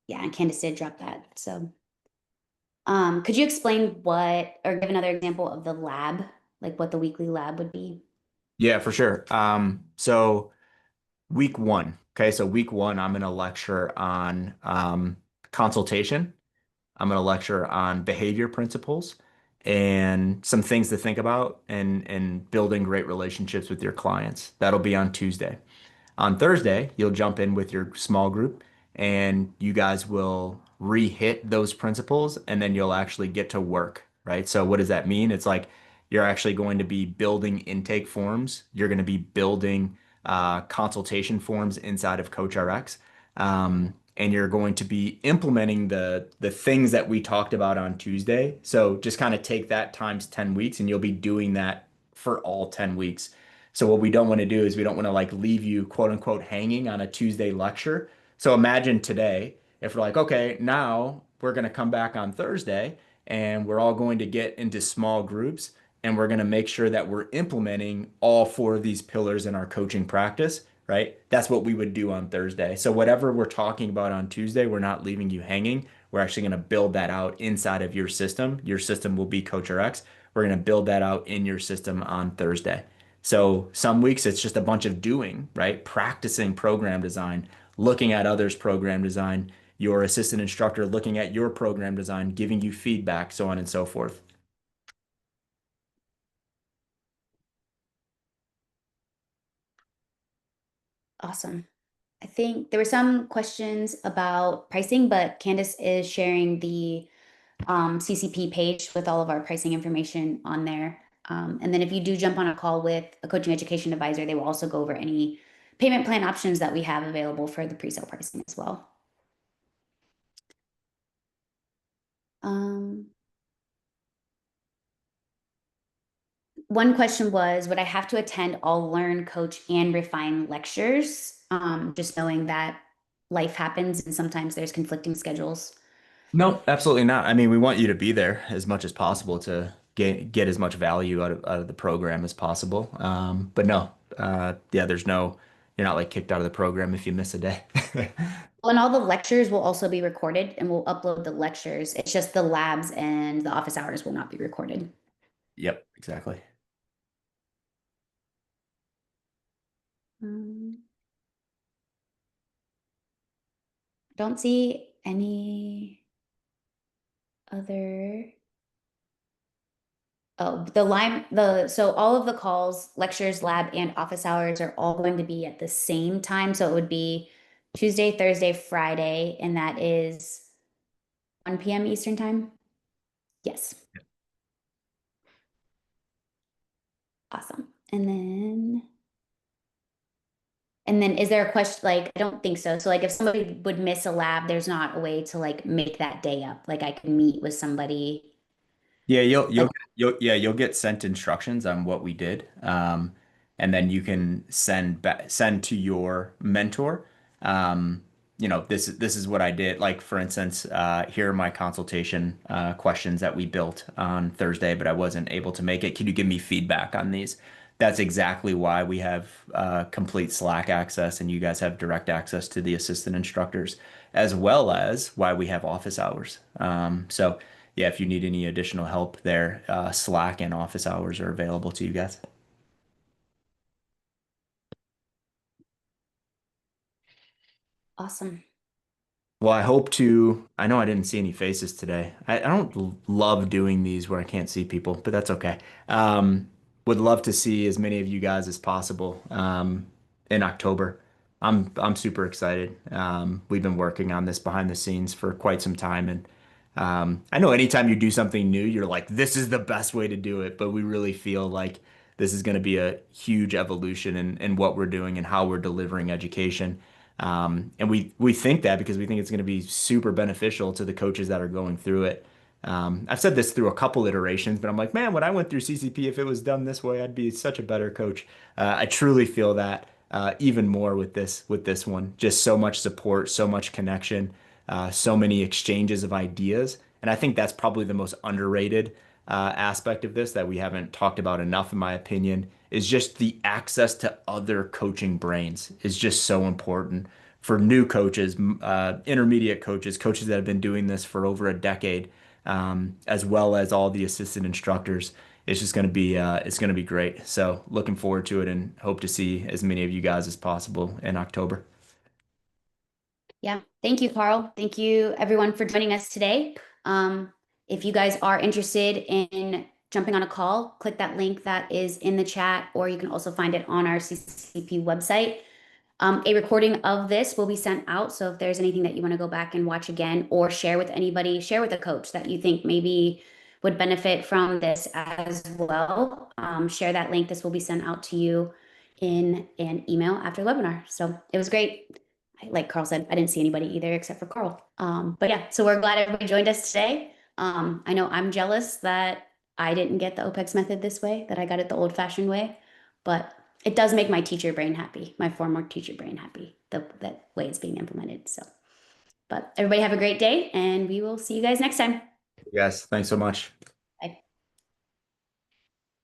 A: Yeah, and Candace did drop that. So could you explain what, or give another example of the lab, like what the weekly lab would be?
B: Yeah, for sure. So week one. Okay, so week one, I'm going to lecture on consultation. I'm going to lecture on behavior principles and some things to think about and building great relationships with your clients. That'll be on Tuesday. On Thursday, you'll jump in with your small group and you guys will re-hit those principles and then you'll actually get to work, right? So what does that mean? It's like you're actually going to be building intake forms. You're going to be building consultation forms inside of CoachRx. And you're going to be implementing the things that we talked about on Tuesday. So just kind of take that times 10 weeks and you'll be doing that for all 10 weeks. So what we don't want to do is we don't want to like leave you quote unquote hanging on a Tuesday lecture. So imagine today, if we're like, okay, now we're going to come back on Thursday and we're all going to get into small groups and we're going to make sure that we're implementing all four of these pillars in our coaching practice, right? That's what we would do on Thursday. So whatever we're talking about on Tuesday, we're not leaving you hanging. We're actually going to build that out inside of your system. Your system will be CoachRx. We're going to build that out in your system on Thursday. So some weeks it's just a bunch of doing, right? Practicing program design, looking at others' program design, your assistant instructor looking at your program design, giving you feedback, so on and so forth.
A: Awesome. I think there were some questions about pricing, but Candace is sharing the CCP page with all of our pricing information on there. And then if you do jump on a call with a coaching education advisor, they will also go over any payment plan options that we have available for the pre-sale pricing as well. Um, One question was, would I have to attend all learn, coach, and refine lectures? Just knowing that life happens and sometimes there's conflicting schedules.
B: No, absolutely not. I mean, we want you to be there as much as possible to get as much value out of the program as possible. But no, yeah, you're not like kicked out of the program if you miss a day.
A: Well, and all the lectures will also be recorded and we'll upload the lectures. It's just the labs and the office hours will not be recorded.
B: Yep, exactly.
A: Um, don't see any other. Oh, so all of the calls, lectures, lab, and office hours are all going to be at the same time. So it would be Tuesday, Thursday, Friday, and that is 1 p.m. Eastern time. Yes. Awesome. And then is there a question, like, I don't think so. So like if somebody would miss a lab, there's not a way to like make that day up. Like I could meet with somebody
B: Yeah,
A: like,
B: you'll get sent instructions on what we did, and then you can send to your mentor. This is what I did. Like for instance, here are my consultation questions that we built on Thursday, but I wasn't able to make it. Can you give me feedback on these? That's exactly why we have complete Slack access, and you guys have direct access to the assistant instructors, as well as why we have office hours. So yeah, if you need any additional help there, Slack and office hours are available to you guys.
A: awesome.
B: Well, I know I didn't see any faces today. I don't love doing these where I can't see people, but that's okay. Would love to see as many of you guys as possible in October. I'm super excited. We've been working on this behind the scenes for quite some time, and I know anytime you do something new, you're like, this is the best way to do it, but we really feel like this is going to be a huge evolution in what we're doing and how we're delivering education. And we think that because we think it's going to be super beneficial to the coaches that are going through it. I've said this through a couple iterations, but I'm like, man, when I went through CCP, if it was done this way, I'd be such a better coach. I truly feel that even more with this one. Just so much support, so much connection, so many exchanges of ideas, and I think that's probably the most underrated aspect of this that we haven't talked about enough, in my opinion, is just the access to other coaching brains is just so important for new coaches, intermediate coaches, coaches that have been doing this for over a decade, as well as all the assistant instructors. It's just going to be it's going to be great. So looking forward to it and hope to see as many of you guys as possible in October.
A: Yeah. Thank you, Carl. Thank you, everyone, for joining us today. Um, if you guys are interested in jumping on a call, click that link that is in the chat, or you can also find it on our CCP website. A recording of this will be sent out. So if there's anything that you want to go back and watch again or share with anybody, share with a coach that you think maybe would benefit from this as well, share that link. This will be sent out to you in an email after the webinar. So it was great. Like Carl said, I didn't see anybody either except for Carl. But yeah, so we're glad everybody joined us today. I know I'm jealous that I didn't get the OPEX method this way, that I got it the old fashioned way, but it does make my teacher brain happy, my former teacher brain happy, that way it's being implemented. So, but everybody have a great day, and we will see you guys next time.
B: Yes, thanks so much.